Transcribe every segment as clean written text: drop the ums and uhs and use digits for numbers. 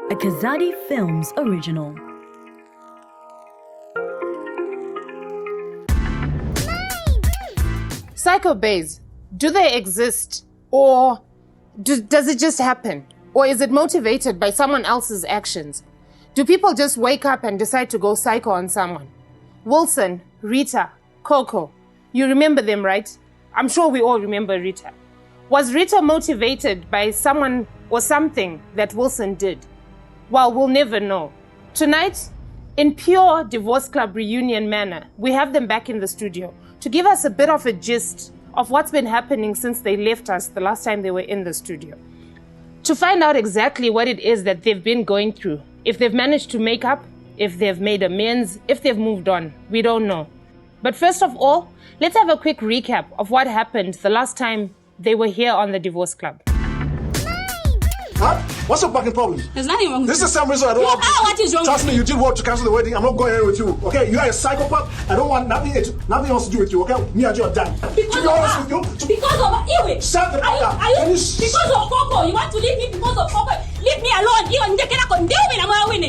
a Kazadi Films original. Psycho bays, do they exist, or does it just happen? Or is it motivated by someone else's actions? Do people just wake up and decide to go psycho on someone? Wilson, Rita, Coco, you remember them, right? I'm sure we all remember Rita. Was Rita motivated by someone or something that Wilson did? Well, we'll never know. Tonight, in pure Divorce Club reunion manner, we have them back in the studio to give us a bit of a gist of what's been happening since they left us the last time they were in the studio. To find out exactly what it is that they've been going through, if they've managed to make up, if they've made amends, if they've moved on, we don't know. But first of all, let's have a quick recap of what happened the last time they were here on the Divorce Club. Huh? What's your fucking problem? There's nothing wrong with This is the same reason I don't want what is wrong Trust with me, you did work to cancel the wedding. I'm not going anywhere with you. Okay? You are a psychopath. I don't want nothing else to do with you. Okay? Me and you are done. To be honest with you. Because of Iwe. Shut the fuck up. Because of Coco. You want to leave me because of Coco. Leave me alone.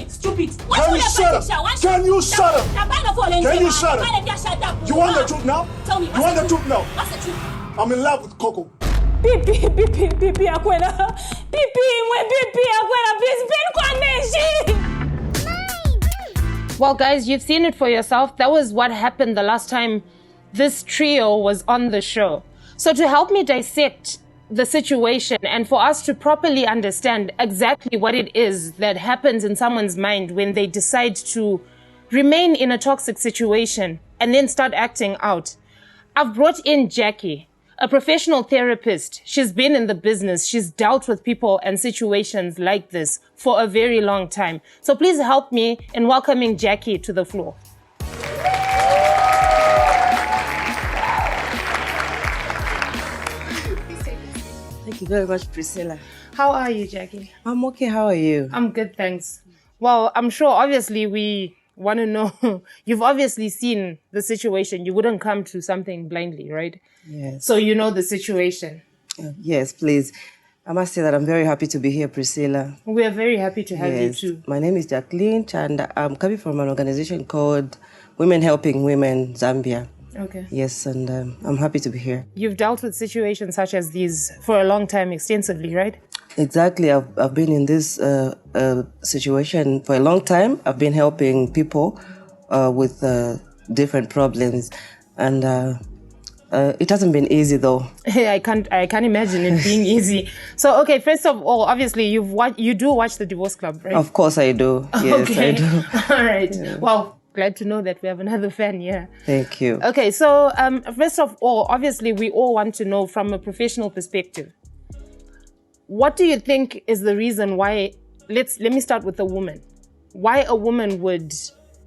Stupid. Can you shut up? Can you shut up? Can you shut up? You want the truth now? Tell me. You want the truth now? What's the truth? I'm in love with Coco. Pipi, Akwena. Please, Well, guys, you've seen it for yourself. That was what happened the last time this trio was on the show. So to help me dissect the situation and for us to properly understand exactly what it is that happens in someone's mind when they decide to remain in a toxic situation and then start acting out, I've brought in Jackie, a professional therapist. She's been in the business. She's dealt with people and situations like this for a very long time. So please help me in welcoming Jackie to the floor. Thank you very much, Priscilla. How are you, Jackie? I'm okay. How are you? I'm good, thanks. Well, I'm sure obviously we want to know, you've obviously seen the situation. You wouldn't come to something blindly, right? Yes. So you know the situation. Yes, please. I must say that I'm very happy to be here, Priscilla. We are very happy to have Yes. you too. My name is Jacqueline, and I'm coming from an organization called Women Helping Women Zambia. Okay. Yes, and I'm happy to be here. You've dealt with situations such as these for a long time extensively, right? Exactly. I've been in this situation for a long time. I've been helping people with different problems, and it hasn't been easy though. I can't imagine it being easy. So, okay, first of all, obviously you do watch the Divorce Club, right? Of course I do. Yes, okay. I do. All right. Yeah. Well, glad to know that we have another fan here. Thank you. Okay, so first of all, obviously we all want to know from a professional perspective, what do you think is the reason why, let me start with a woman, why a woman would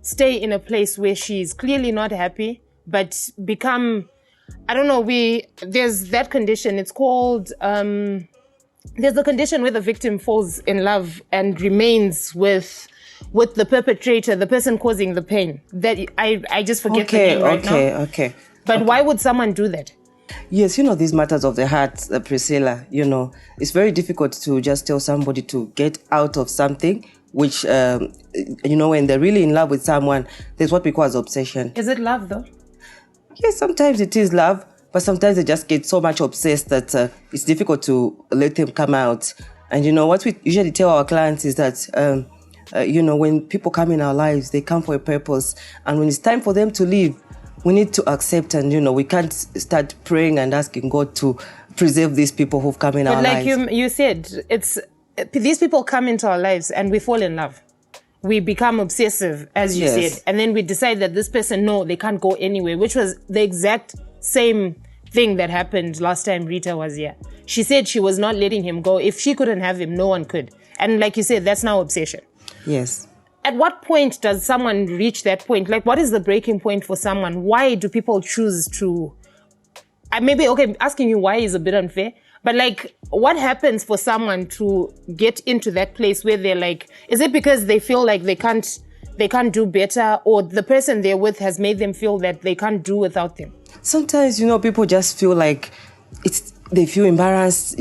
stay in a place where she's clearly not happy, but become, I don't know, there's that condition, it's called, there's a condition where the victim falls in love and remains with the perpetrator, the person causing the pain. That I just forget the name right now. Okay. But why would someone do that? Yes, these matters of the heart, Priscilla, it's very difficult to just tell somebody to get out of something, which, when they're really in love with someone, there's what we call as obsession. Is it love though? Yes, sometimes it is love, but sometimes they just get so much obsessed that it's difficult to let them come out. And what we usually tell our clients is that, when people come in our lives, they come for a purpose. And when it's time for them to leave, we need to accept, and we can't start praying and asking God to preserve these people who've come in our lives. But like you said, these people come into our lives and we fall in love. We become obsessive, as you said, and then we decide that this person, no, they can't go anywhere, which was the exact same thing that happened last time Rita was here. She said she was not letting him go. If she couldn't have him, no one could. And like you said, that's now obsession. Yes. At what point does someone reach that point? Like, what is the breaking point for someone? Why do people choose to... asking you why is a bit unfair. But like, what happens for someone to get into that place where they're like... Is it because they feel like they can't do better, or the person they're with has made them feel that they can't do without them? Sometimes, people just feel like they feel embarrassed,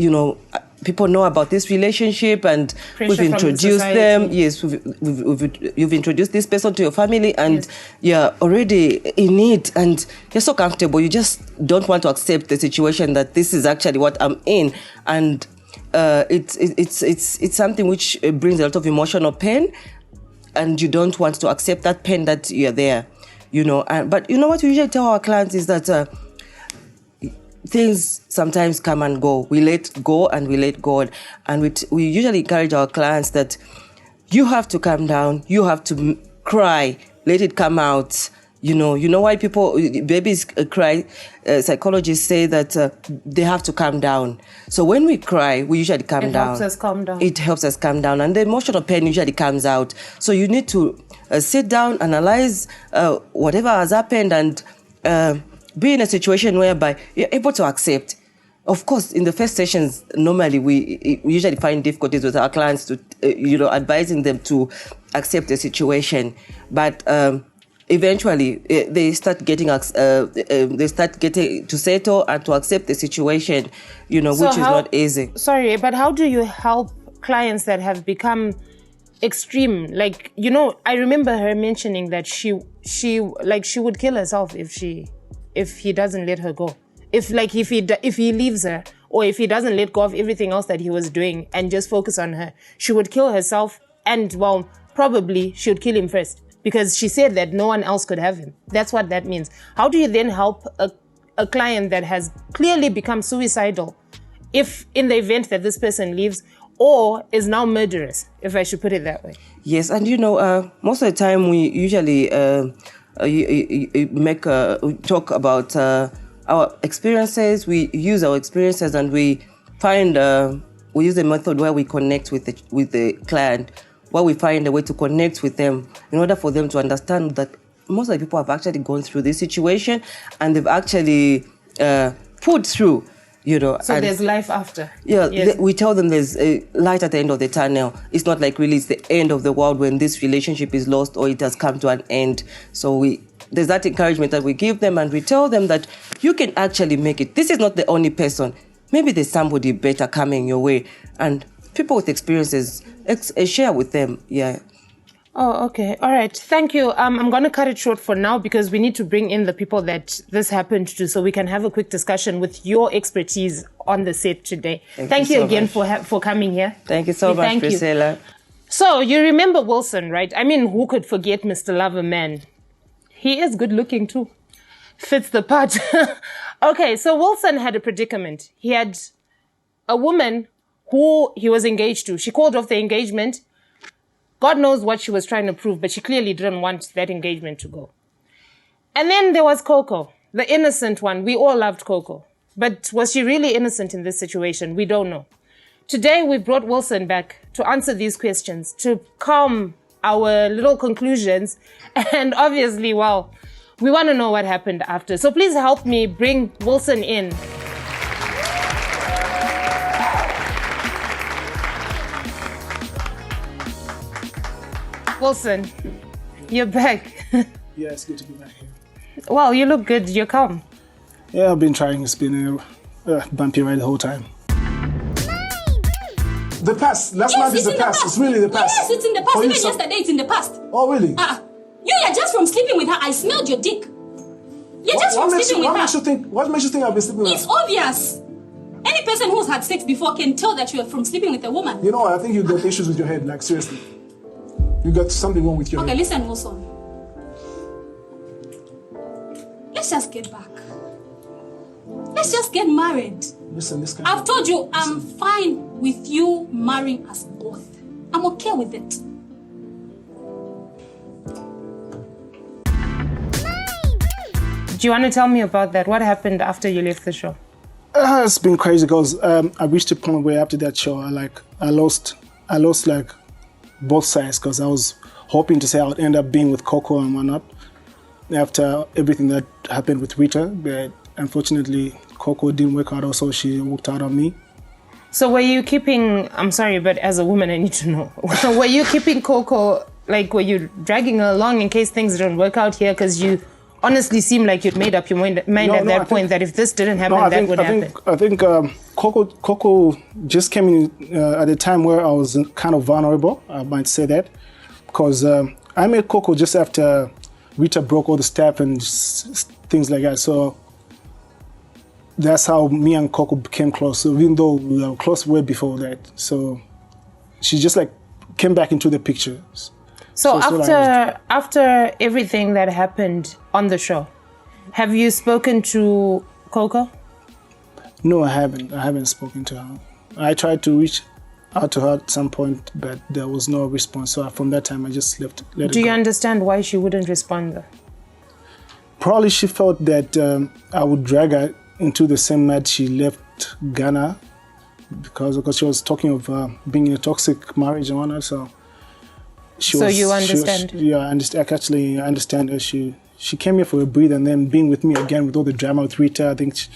people know about this relationship, and Pressure we've from the introduced society. them. Yes, you've introduced this person to your family, and you're already in it, and you're so comfortable. You just don't want to accept the situation that this is actually what I'm in, and it's something which brings a lot of emotional pain, and you don't want to accept that pain that you're there, But you know what we usually tell our clients is that things sometimes come and go. We let go and we let God. And we usually encourage our clients that you have to calm down, you have to cry, let it come out. You know why babies cry? Psychologists say that they have to calm down. So when we cry, we usually calm down. It helps us calm down. It helps us calm down. And the emotional pain usually comes out. So you need to sit down, analyze whatever has happened, and be in a situation whereby you're able to accept. Of course, in the first sessions, normally we usually find difficulties with our clients to, advising them to accept the situation. But eventually, they start getting to settle and to accept the situation, which is not easy. Sorry, but how do you help clients that have become extreme? Like, I remember her mentioning that she would kill herself if he doesn't let her go. If he leaves her, or if he doesn't let go of everything else that he was doing and just focus on her, she would kill herself, and probably she would kill him first, because she said that no one else could have him. That's what that means. How do you then help a client that has clearly become suicidal, if in the event that this person leaves, or is now murderous, if I should put it that way? Yes, and most of the time we usually talk about our experiences. We use our experiences, and we use a method where we connect with the client, where we find a way to connect with them in order for them to understand that most of the people have actually gone through this situation, and they've actually put through. So there's life after. Yeah, yes. We tell them there's a light at the end of the tunnel. It's not like really it's the end of the world when this relationship is lost or it has come to an end. So there's that encouragement that we give them, and we tell them that you can actually make it. This is not the only person. Maybe there's somebody better coming your way. And people with experiences, share with them. Yeah. Oh, okay. All right. Thank you. I'm going to cut it short for now, because we need to bring in the people that this happened to, so we can have a quick discussion with your expertise on the set today. Thank you so again much for coming here. Thank you so much, Thank you. Priscilla. So you remember Wilson, right? I mean, who could forget Mr. Loverman? He is good looking too. Fits the part. Okay, so Wilson had a predicament. He had a woman who he was engaged to. She called off the engagement. God knows what she was trying to prove, but she clearly didn't want that engagement to go. And then there was Coco, the innocent one. We all loved Coco. But was she really innocent in this situation? We don't know. Today, we brought Wilson back to answer these questions, to calm our little conclusions. And obviously, we want to know what happened after. So please help me bring Wilson in. Wilson, you're back. Yeah, it's good to be back here. Well, you look good. You're calm. Yeah, I've been trying. It's been a bumpy ride the whole time. The past. Last night is the past. It's really the past. Yes, it's in the past. For you, Even sir. yesterday, it's in the past. Oh, really? You're just from sleeping with her. I smelled your dick. You're just from sleeping with her. What makes you think I've been sleeping with It's her? obvious. Any person who's had sex before can tell that you are from sleeping with a woman. You know what? I think you got issues with your head. Like, seriously. You got something wrong with your Okay, head. listen, Wilson. Let's just get back. Let's just get married. Listen, this kind I've told you I'm fine with you marrying us both. I'm okay with it. Do you want to tell me about that? What happened after you left the show? It's been crazy because I reached a point where after that show, I lost like both sides, because I was hoping to say I would end up being with Coco and whatnot after everything that happened with Rita, but unfortunately Coco didn't work out. Also, she walked out on me. So were you keeping, I'm sorry, but as a woman I need to know, were you keeping Coco, like were you dragging her along in case things didn't work out here because you honestly seem like you'd made up your mind at that point that if this didn't happen, that would happen. I think Coco just came in at a time where I was kind of vulnerable, I might say that, because I met Coco just after Rita broke all the step and things like that. So that's how me and Coco became close. So even though we were close way before that, so she just like came back into the picture. So after everything that happened on the show, have you spoken to Coco? No, I haven't. I haven't spoken to her. I tried to reach out to her at some point, but there was no response. So from that time, I just let it go. Do you understand why she wouldn't respond though? Probably she felt that I would drag her into the same night she left Ghana because she was talking of being in a toxic marriage and whatnot. So you understand? I understand. Actually, I understand her. She came here for a breathe and then being with me again with all the drama with Rita. I think it's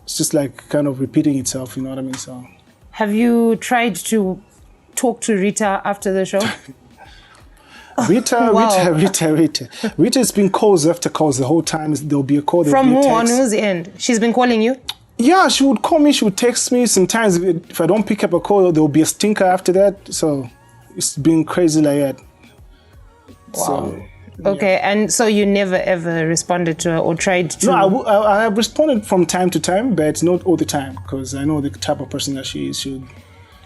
just like kind of repeating itself. You know what I mean? So. Have you tried to talk to Rita after the show? Rita's been calls after calls the whole time. There'll be a call. From who? On whose end? She's been calling you? Yeah, she would call me. She would text me. Sometimes if I don't pick up a call, there'll be a stinker after that. So it's been crazy like that. Wow. So, okay, and so you never ever responded to her or tried to? No, I have responded from time to time, but not all the time because I know the type of person that she is.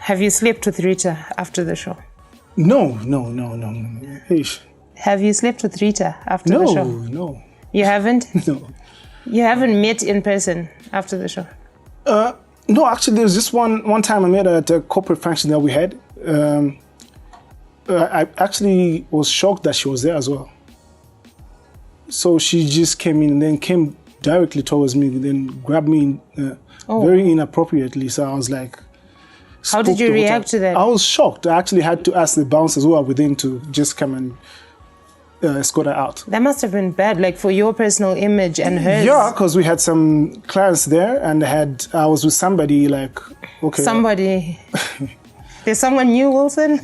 Have you slept with Rita after the show? No. Hey. Have you slept with Rita after the show? No. You haven't? No. You haven't met in person after the show? No, actually, there was just one time I met her at a corporate function that we had. I actually was shocked that she was there as well. So she just came in and then came directly towards me, then grabbed me very inappropriately. So I was like... How did you react to that? I was shocked. I actually had to ask the bouncers who are within to just come and escort her out. That must have been bad, like for your personal image and hers. Yeah, because we had some clients there and I was with somebody like, okay. Somebody... There's someone new, Wilson?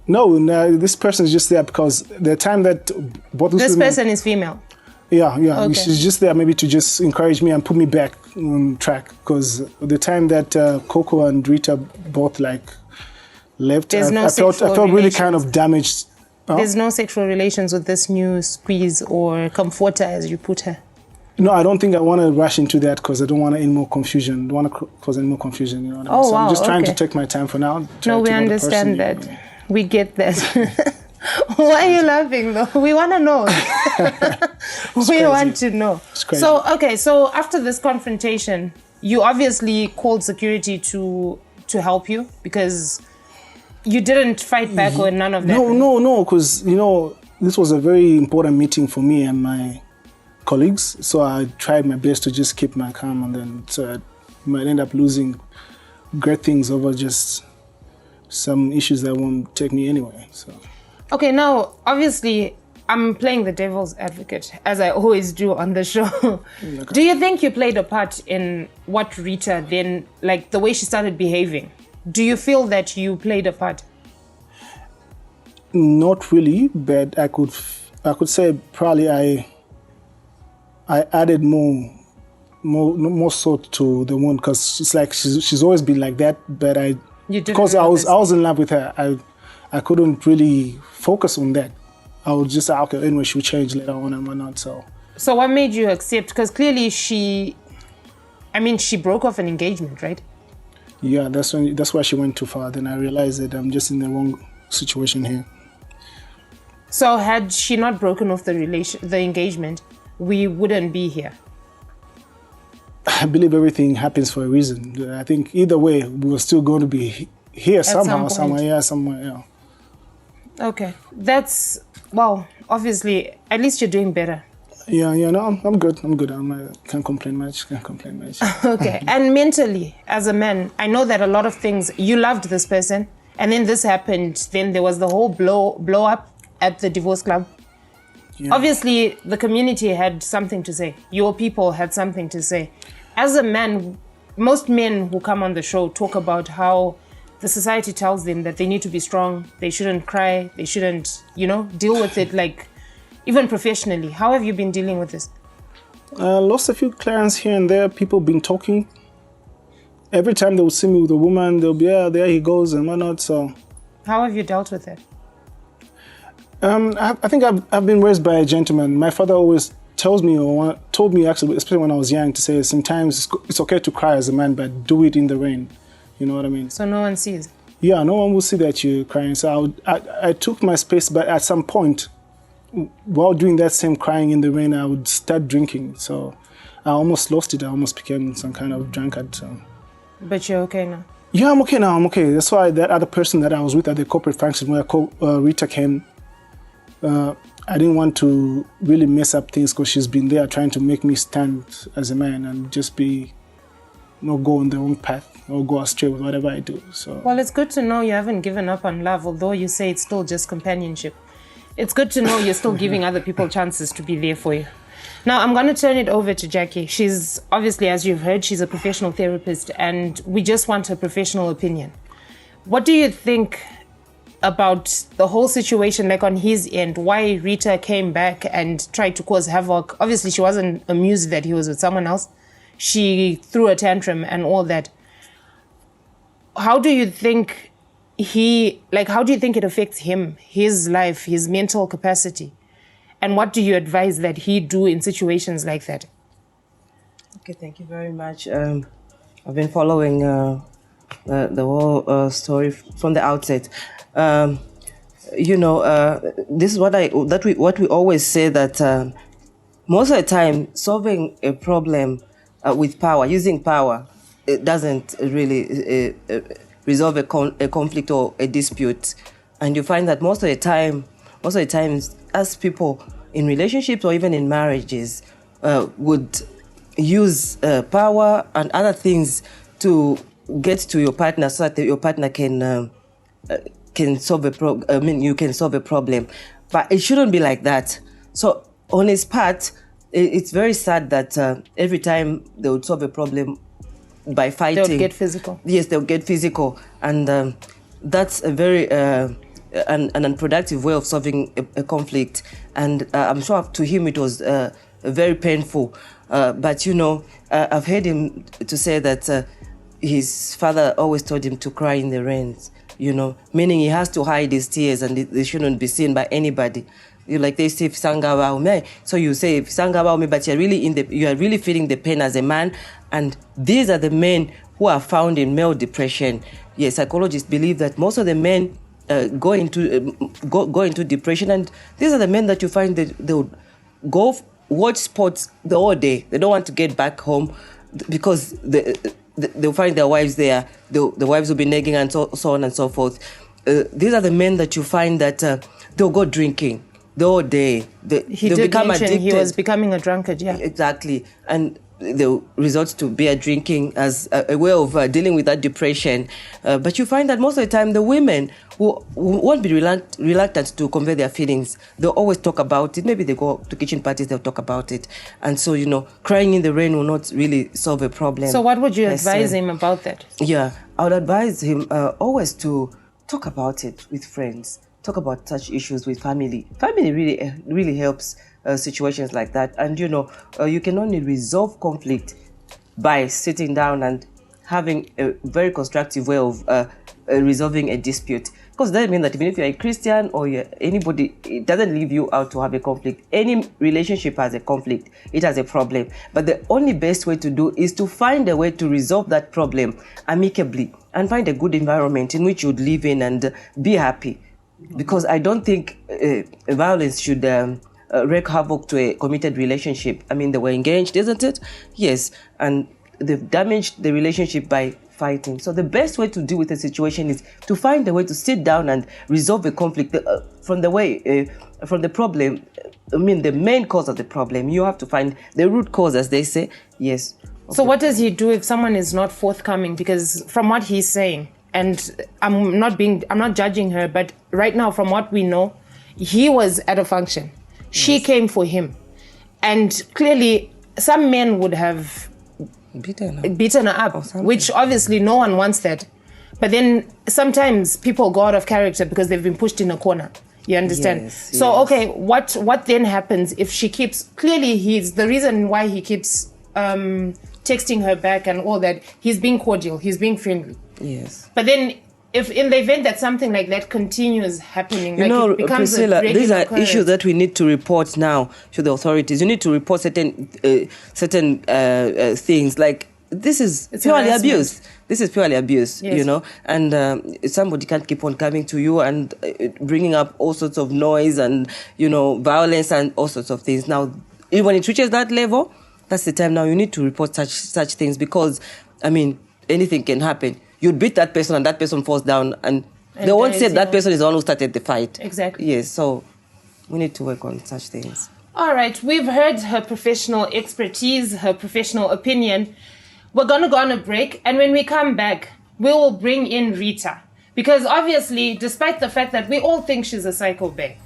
No, this person is just there because the time that both this person is female? Yeah. Okay. She's just there maybe to just encourage me and put me back on track because the time that Coco and Rita both like left, I felt really kind of damaged. There's no sexual relations with this new squeeze or comforter, as you put her? No, I don't think I want to rush into that because I don't want any more confusion. I don't want to cause any more confusion. You know what I mean? So I'm just trying to take my time for now. No, we understand that. We get that. Why are you laughing though? We want to know. We want to know. So after this confrontation, you obviously called security to help you because you didn't fight back or none of that. No, because this was a very important meeting for me and my colleagues. So I tried my best to just keep my calm and then so I might end up losing great things over just some issues that won't take me anywhere. So. Okay, now, obviously, I'm playing the devil's advocate, as I always do on the show. Okay. Do you think you played a part in what Rita then, like the way she started behaving? Do you feel that you played a part? Not really, but I could say probably I added more salt to the wound because it's like she's always been like that, but because I was in love with her, I couldn't really focus on that. I would just say, okay, anyway, she'll change later on and whatnot. So what made you accept? Because clearly she broke off an engagement, right? Yeah, that's why she went too far. Then I realized that I'm just in the wrong situation here. So had she not broken off the engagement, we wouldn't be here. I believe everything happens for a reason. I think either way, we were still going to be here somewhere. Yeah. Okay, obviously, at least you're doing better. Yeah, no, I'm good. I can't complain much. Okay, and mentally, as a man, I know that a lot of things, you loved this person, and then this happened, then there was the whole blow up at the divorce club. Yeah. Obviously, the community had something to say. Your people had something to say. As a man, most men who come on the show talk about how the society tells them that they need to be strong, they shouldn't cry, they shouldn't, deal with it like even professionally? How have you been dealing with this? Lost a few clients here and there. People been talking. Every time they will see me with a woman, they'll be, there he goes and whatnot. So, how have you dealt with it? I think I've been raised by a gentleman. My father always told me actually, especially when I was young, to say sometimes it's okay to cry as a man, but do it in the rain. You know what I mean? So no one sees? Yeah, no one will see that you're crying. So I took my space, but at some point, while doing that same crying in the rain, I would start drinking. So I almost lost it. I almost became some kind of drunkard. So. But you're okay now? Yeah, I'm okay now. I'm okay. That's why that other person that I was with at the corporate function where Rita came, I didn't want to really mess up things because she's been there trying to make me stand as a man and just not go on the wrong path or go astray with whatever I do. So. Well, it's good to know you haven't given up on love, although you say it's still just companionship. It's good to know you're still giving other people chances to be there for you. Now, I'm going to turn it over to Jackie. She's obviously, as you've heard, she's a professional therapist, and we just want her professional opinion. What do you think about the whole situation, like on his end, why Rita came back and tried to cause havoc? Obviously, she wasn't amused that he was with someone else. She threw a tantrum and all that. How do you think it affects him, his life, his mental capacity? And what do you advise that he do in situations like that? Okay, thank you very much. I've been following the whole story from the outset. This is what we always say, that most of the time solving a problem with power, using power, it doesn't really resolve a conflict or a dispute. And you find that most of the time, as people in relationships or even in marriages would use power and other things to get to your partner so that your partner can solve a problem. You can solve a problem, but it shouldn't be like that. So on his part, it's very sad that every time they would solve a problem by fighting, they'll get physical. Yes, they'll get physical, and that's a very an unproductive way of solving a conflict. And I'm sure to him it was very painful. But I've heard him to say that his father always told him to cry in the rain. Meaning he has to hide his tears and they shouldn't be seen by anybody. Like they say, so you say but you are really feeling the pain as a man. And these are the men who are found in male depression. Yes, psychologists believe that most of the men go into depression, and these are the men that you find that they'll go watch sports the whole day. They don't want to get back home because they'll find their wives there. The wives will be nagging and so on and so forth. These are the men that you find that they'll go drinking the whole day. He become addicted. He was becoming a drunkard, yeah. Exactly. And they'll resort to beer drinking as a way of dealing with that depression. But you find that most of the time the women who won't be reluctant to convey their feelings, they'll always talk about it. Maybe they go to kitchen parties, they'll talk about it. And so, crying in the rain will not really solve a problem. So what would you advise him about that? Yeah, I would advise him always to talk about it with friends. Talk about such issues with family. Family really helps situations like that. And you can only resolve conflict by sitting down and having a very constructive way of resolving a dispute. Because that means that even if you're a Christian or you're anybody, it doesn't leave you out to have a conflict. Any relationship has a conflict. It has a problem. But the only best way to do is to find a way to resolve that problem amicably and find a good environment in which you'd live in and be happy. Because I don't think violence should wreak havoc to a committed relationship. I mean, they were engaged, isn't it? Yes. And they've damaged the relationship by fighting. So the best way to deal with a situation is to find a way to sit down and resolve a conflict from the problem. I mean, the main cause of the problem. You have to find the root cause, as they say. Yes. So what does he do if someone is not forthcoming? Because from what he's saying, and I'm not judging her, but right now, from what we know, he was at a function. She came for him. And clearly, some men would have beaten her up, which obviously no one wants that. But then sometimes people go out of character because they've been pushed in a corner. You understand? Yes, So, yes. okay, what then happens if she keeps, clearly he's, the reason why he keeps texting her back and all that, he's being cordial, he's being friendly. Yes. But then, if in the event that something like that continues happening, You like know, it becomes Priscilla, a regular these are occurrence. issues that we need to report now to the authorities. You need to report certain things like it's purely harassment. abuse. This is purely abuse, Yes. you know, and somebody can't keep on coming to you and bringing up all sorts of noise and, you know, violence and all sorts of things. Now, when it reaches that level, that's the time now you need to report such things because, I mean, anything can happen. You beat that person and that person falls down and they won't say that person is the one who started the fight. Exactly. Yes, so we need to work on such things. All right, we've heard her professional expertise, her professional opinion. We're going to go on a break, and when we come back, we will bring in Rita. Because obviously, despite the fact that we all think she's a psycho bae,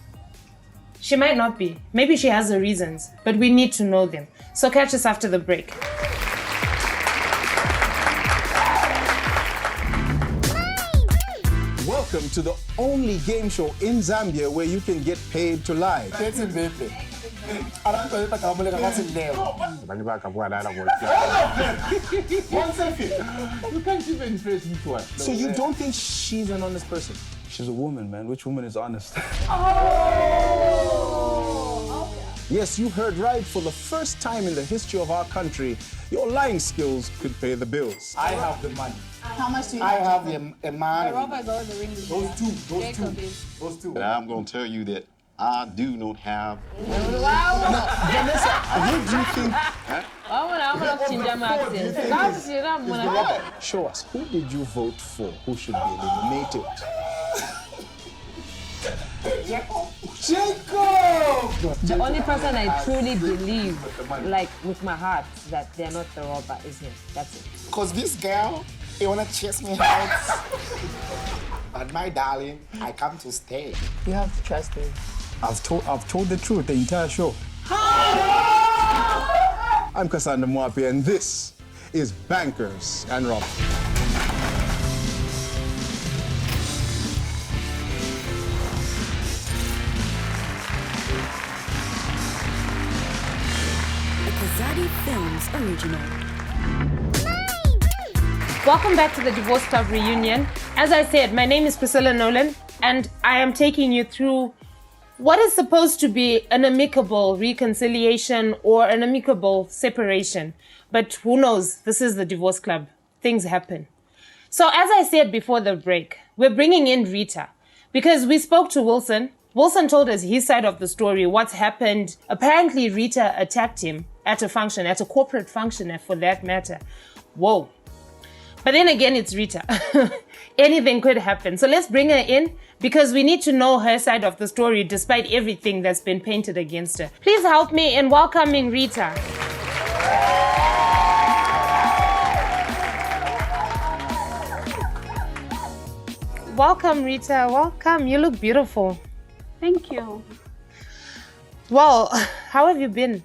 she might not be. Maybe she has her reasons, but we need to know them. So catch us after the break. Welcome to the only game show in Zambia where you can get paid to lie. So you don't think she's an honest person? She's a woman, man. Which woman is honest? Yes, you heard right. For the first time in the history of our country, your lying skills could pay the bills. I have the money. How much do you I have? have a man. Those two. And I'm going to tell you that I do not have. Vanessa, who do you think? Show us, who did you vote for who should be eliminated? The only person I truly believe, like with my heart, that they're not the robber is him. That's it. Because this girl, they want to chase me out. But my darling, I come to stay. You have to trust me. I've told the truth the entire show. I'm Cassandra Mwapi, and this is Bankers and Robbers. A Kazadi Films original. Welcome back to the Divorce Club reunion. As I said, my name is Priscilla Nolan, and I am taking you through what is supposed to be an amicable reconciliation or an amicable separation. But who knows? This is the Divorce Club. Things happen. So as I said before the break, we're bringing in Rita because we spoke to Wilson. Wilson told us his side of the story, what's happened. Apparently, Rita attacked him at a function, at a corporate function for that matter. Whoa. But then again, it's Rita. Anything could happen. So let's bring her in because we need to know her side of the story despite everything that's been painted against her. Please help me in welcoming Rita. Welcome, Rita. Welcome. You look beautiful. Thank you. Well, how have you been?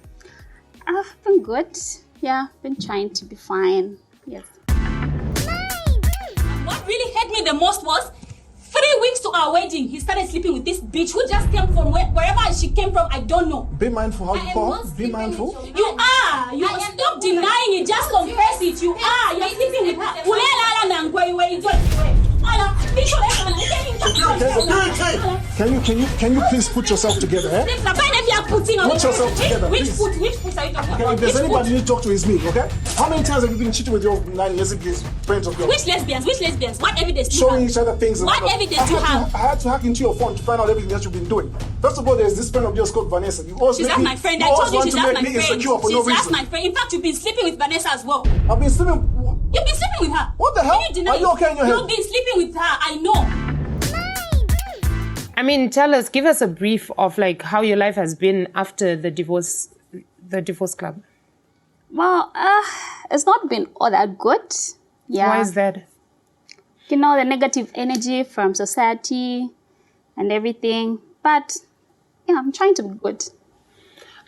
I've been good. Yeah, been trying to be fine. Yes. What really hurt me the most was 3 weeks to our wedding, he started sleeping with this bitch who just came from wherever she came from. I don't know. Be mindful how you call. Be mindful. You are. You stop denying it. Just confess it. You are. You're sleeping with her. Can you please put yourself together, eh? Put yourself together, Which please. put are you talking Okay, about? if there's anybody you need to talk to, is me, okay? How many times have you been cheating with your 9 lesbian friends of yours? Which lesbians? Which lesbians? What evidence do you Showing have? each other things. What evidence do you have? I had to hack into your phone to find out everything that you've been doing. First of all, there's this friend of yours called Vanessa. You always She's make not me, my friend. you I always told you want she's to not make my me friend. insecure for no She's not reason. my friend. In fact, you've been sleeping with Vanessa as well. I've been sleeping. You've been sleeping with her. What the hell? Can you deny Are you it? okay in your head? You've been sleeping with her. I know. I mean, give us a brief of like how your life has been after the divorce club. Well, it's not been all that good. Yeah. Why is that? You know, the negative energy from society and everything. But, yeah, I'm trying to be good.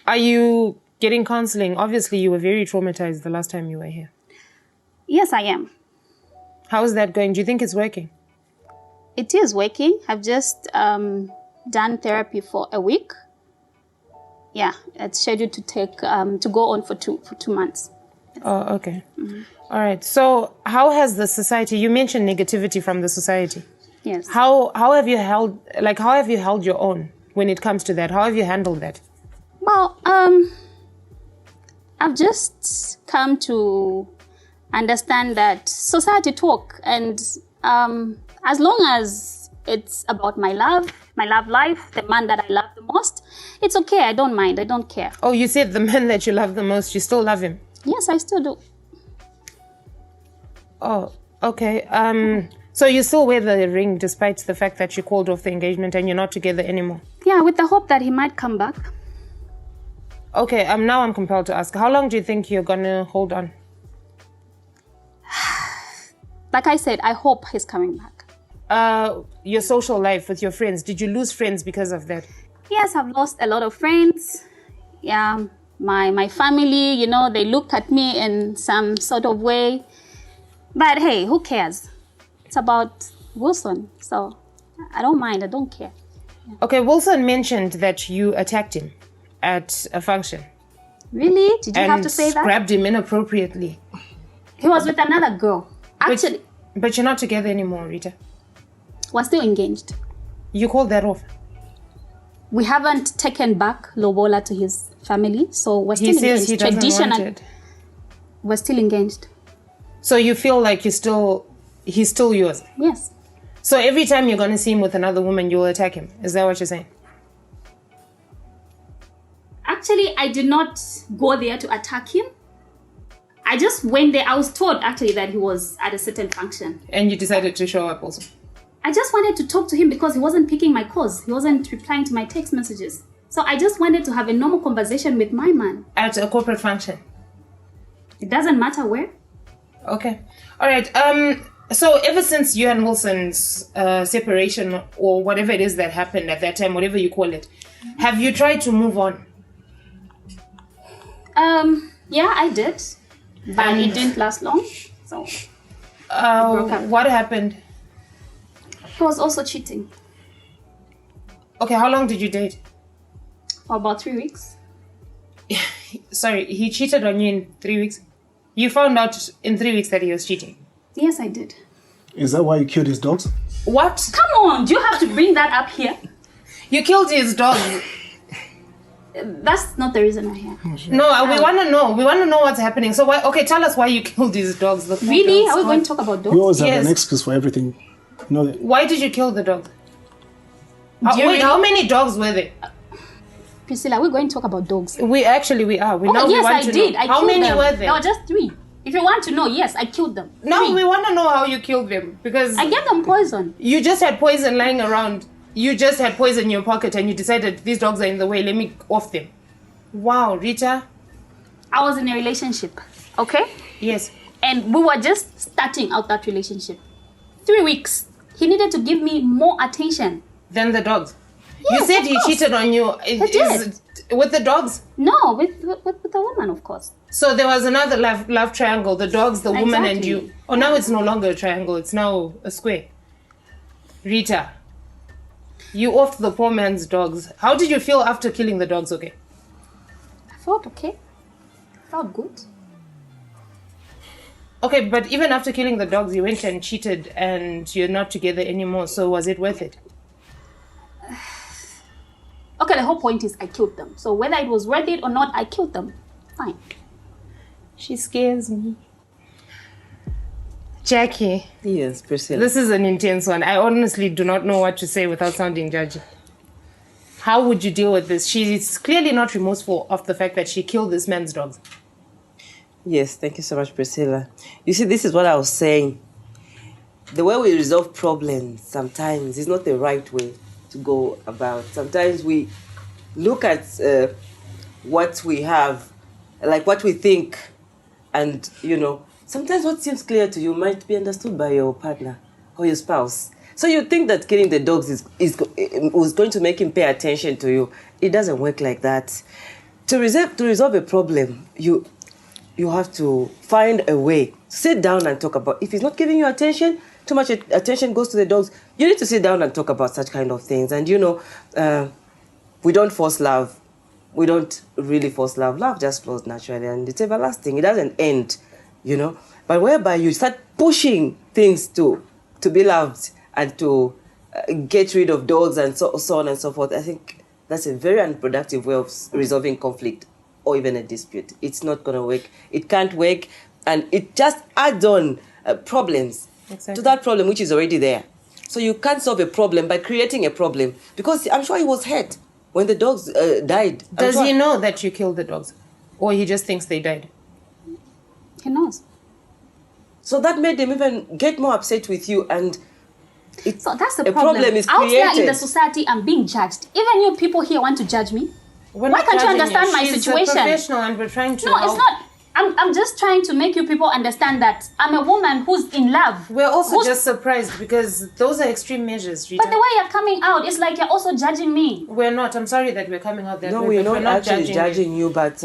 Are you getting counseling? Obviously, you were very traumatized the last time you were here. Yes, I am. How is that going? Do you think it's working? It is working. I've just done therapy for a week. Yeah, it's scheduled to take to go on for two months. Oh, okay. All right. So, how has the society? You mentioned negativity from the society. Yes. How have you held your own when it comes to that? How have you handled that? Well, I've just come to understand that society talk, and as long as it's about my love life, the man that I love the most, it's okay. I don't mind. I don't care. Oh, you said the man that you love the most, you still love him? Yes, I still do. Oh, okay. So you still wear the ring despite the fact that you called off the engagement and you're not together anymore? Yeah, with the hope that he might come back. Okay, now I'm compelled to ask, how long do you think you're gonna hold on? Like I said, I hope he's coming back. Your social life with your friends, did you lose friends because of that? Yes, I've lost a lot of friends. Yeah, my family, you know, they look at me in some sort of way. But hey, who cares? It's about Wilson, so I don't mind, I don't care. Yeah. Okay, Wilson mentioned that you attacked him at a function. Really? Did you have to say that? And grabbed him inappropriately. He was with another girl. Actually. But you're not together anymore, Rita. We're still engaged. You called that off? We haven't taken back Lobola to his family, so we're still engaged. He says he doesn't want it. We're still engaged. So you feel like he's still yours? Yes. So every time you're going to see him with another woman, you'll attack him. Is that what you're saying? Actually, I did not go there to attack him. I just went there. I was told actually that he was at a certain function. And you decided to show up also? I just wanted to talk to him because he wasn't picking my calls. He wasn't replying to my text messages. So I just wanted to have a normal conversation with my man. At a corporate function? It doesn't matter where. Okay. All right. So ever since you and Wilson's separation or whatever it is that happened at that time, whatever you call it, have you tried to move on? Yeah, I did. But it didn't last long. So what happened? He was also cheating. Okay, how long did you date? For about 3 weeks. Sorry, he cheated on you in 3 weeks? You found out in 3 weeks that he was cheating? Yes, I did. Is that why you killed his dogs? What? Come on, do you have to bring that up here? You killed his dog. That's not the reason I'm here. No, we want to know. We want to know what's happening. So, okay, tell us why you killed these dogs. Really? Are we going to talk about dogs? We always have an excuse for everything. You know that. Why did you kill the dog? How many dogs were there? Priscilla, we're going to talk about dogs. We are. Yes, we I did. Know. How many were there? There were just 3. If you want to know, yes, I killed them. No, 3. we want to know how you killed them because I gave them poison. You just had poison lying around. You just had poison in your pocket and you decided these dogs are in the way. Let me off them. Wow, Rita. I was in a relationship, okay? Yes. And we were just starting out that relationship. 3 weeks. He needed to give me more attention. Than the dogs? Yes, you said he cheated on you. With the dogs? No, with the woman, of course. So there was another love triangle, the dogs, the woman and you. Oh, now it's no longer a triangle, it's now a square. Rita, you offed the poor man's dogs. How did you feel after killing the dogs, okay? I felt okay. I felt good. Okay, but even after killing the dogs, you went and cheated and you're not together anymore. So was it worth it? Okay, the whole point is I killed them. So whether it was worth it or not, I killed them. Fine. She scares me. Jackie. Yes, Priscilla. This is an intense one. I honestly do not know what to say without sounding judgy. How would you deal with this? She's clearly not remorseful of the fact that she killed this man's dogs. Yes, thank you so much, Priscilla. You see, this is what I was saying. The way we resolve problems sometimes is not the right way to go about. Sometimes we look at what we have, like what we think, and, you know, sometimes what seems clear to you might be understood by your partner or your spouse. So you think that killing the dogs was going to make him pay attention to you. It doesn't work like that. To resolve a problem, you have to find a way Sit down and talk about. If he's not giving you attention, too much attention goes to the dogs. You need to sit down and talk about such kind of things. And we don't force love. We don't really force love. Love just flows naturally and it's everlasting. It doesn't end, But whereby you start pushing things to be loved and to get rid of dogs and so on and so forth, I think that's a very unproductive way of resolving conflict or even a dispute. It's not going to work. It can't work. And it just adds on problems to that problem which is already there. So you can't solve a problem by creating a problem because I'm sure he was hurt when the dogs died. Does he know that you killed the dogs? Or he just thinks they died? He knows. So that made him even get more upset with you and so that's the problem. Problem is out created. There in the society, I'm being judged. Even you people here want to judge me. Why can't you understand my situation? She's a professional and we're trying to No, help. it's not. I'm just trying to make you people understand that I'm a woman who's in love. We're also just surprised because those are extreme measures, Rita. But the way you're coming out, it's like you're also judging me. We're not. I'm sorry that we're coming out that no, way. No, we're not actually judging you, but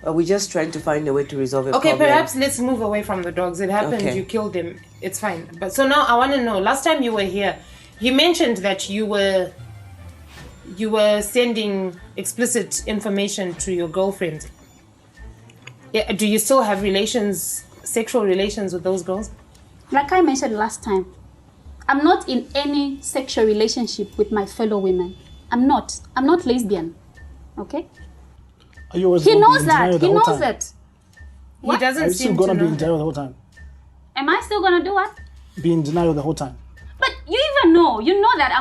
we're just trying to find a way to resolve a problem. Okay, perhaps let's move away from the dogs. It happened, You killed him. It's fine. But so now I want to know, last time you were here, you mentioned that you were sending explicit information to your girlfriend. Yeah, do you still have sexual relations with those girls? Like I mentioned last time, I'm not in any sexual relationship with my fellow women. I'm not lesbian. Okay? Are you always he knows that. He knows it. He doesn't seem to know. Are you still going to be in denial the whole time? Am I still going to do what? Be in denial the whole time. But you even know. You know that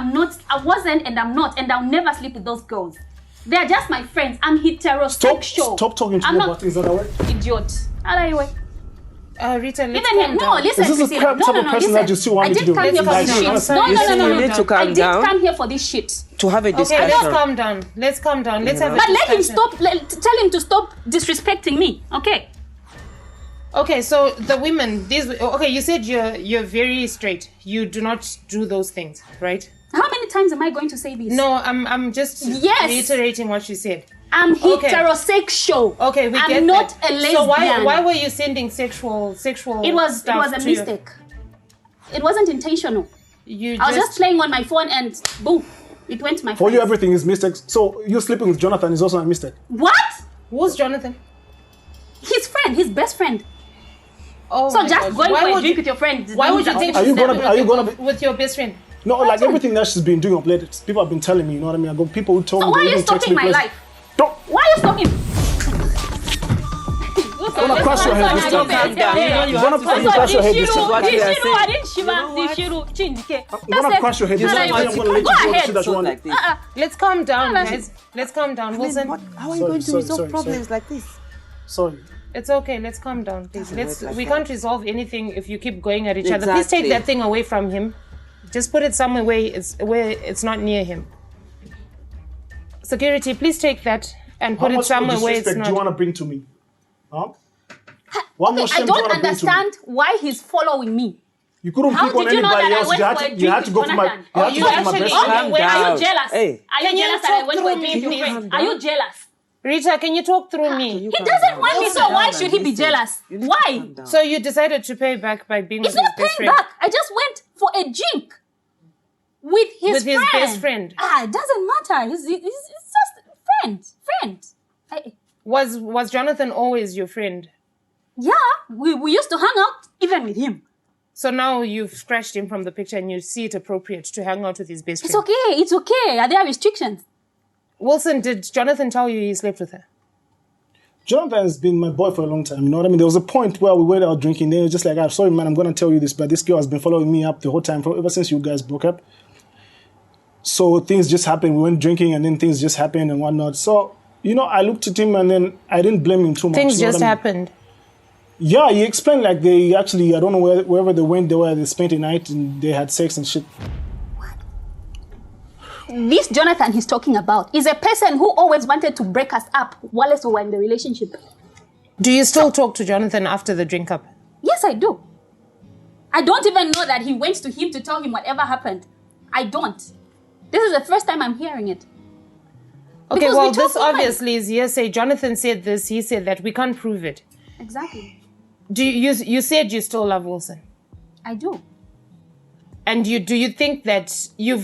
I wasn't and I'm not and I'll never sleep with those girls. They're just my friends. I'm heterosexual. Stop talking to me about things that are idiot. Rita, let's even here, no, listen, is this the type of person that you still want me to do? I did come here for this shit. No. You need to calm down. I did come here for this shit. To have a discussion. Okay, let's calm down. Let's have a discussion. But let him stop. Tell him to stop disrespecting me. Okay. Okay, so the women, you said you're very straight. You do not do those things, right? How many times am I going to say this? No, I'm just reiterating what you said. I'm heterosexual. Okay, we get that. I'm not a lesbian. So why were you sending sexual It was a mistake. It wasn't intentional. I was just playing on my phone and boom, it went to my phone. For you, everything is mistakes. So you sleeping with Jonathan is also a mistake. What? Who's Jonathan? His friend, his best friend. Oh, so just going for a drink with your friend. Why would you think she's with your best friend? No, like everything that she's been doing of late, people have been telling me, you know what I mean? I got people who told me. So why are you stalking my life? Why are you stalking? I'm gonna crush your head this time. I'm gonna crush your head this time. I'm gonna crush your head this time. I'm gonna let you do the shit that you want. Let's calm down, guys. Let's calm down. Wilson, how are you going to resolve problems like this? Sorry. It's okay. Let's calm down, please. We can't resolve anything if you keep going at each other. Please take that thing away from him. Just put it somewhere where it's not near him. Security, please take that and put it somewhere where it's not. Do you want to bring to me? Huh? I don't understand why he's following me. You couldn't pick on anybody else. You had to go for my. Are you jealous? Hey. Are you jealous that I went for a drink with your friend? Are you jealous? Rita, can you talk through me? He doesn't want me, so why should he be jealous? Why? So you decided to pay back by being with his best friend? It's not paying back. I just went for a drink with his best friend. It doesn't matter. He's just friend. Was Jonathan always your friend? Yeah, we used to hang out even with him. So now you've scratched him from the picture and you see it appropriate to hang out with his best friend. It's okay. Are there restrictions? Wilson, did Jonathan tell you he slept with her? Jonathan has been my boy for a long time, you know what I mean? There was a point where we went out drinking, then it was just like, I'm sorry, man, I'm going to tell you this, but this girl has been following me up the whole time, ever since you guys broke up. So things just happened. We went drinking and then things just happened and whatnot. So, I looked at him and then I didn't blame him too much. Things just happened? Yeah, he explained like they actually, I don't know wherever they went, they spent a night and they had sex and shit. This Jonathan he's talking about is a person who always wanted to break us up while we were in the relationship. Do you still talk to Jonathan after the drink up? Yes, I do. I don't even know that he went to him to tell him whatever happened. I don't. This is the first time I'm hearing it. Okay, well, this obviously is hearsay. Jonathan said this, he said that. We can't prove it. Exactly. You said you still love Wilson? I do. And do you think that you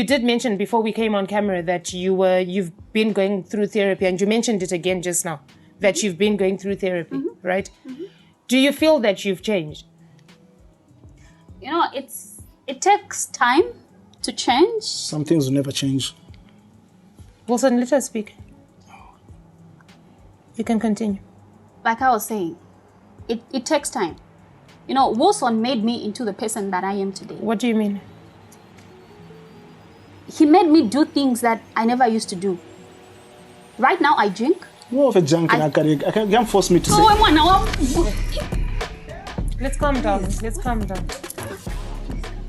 did mention before we came on camera that you've been going through therapy, and you mentioned it again just now, that you've been going through therapy, right? Do you feel that you've changed? You know, it takes time to change. Some things will never change. Wilson, let us speak. You can continue. Like I was saying, it takes time. You know, Wilson made me into the person that I am today. What do you mean? He made me do things that I never used to do. Right now, I drink. More of a junkie. I can't force me to say. Let's calm down. Let's calm down.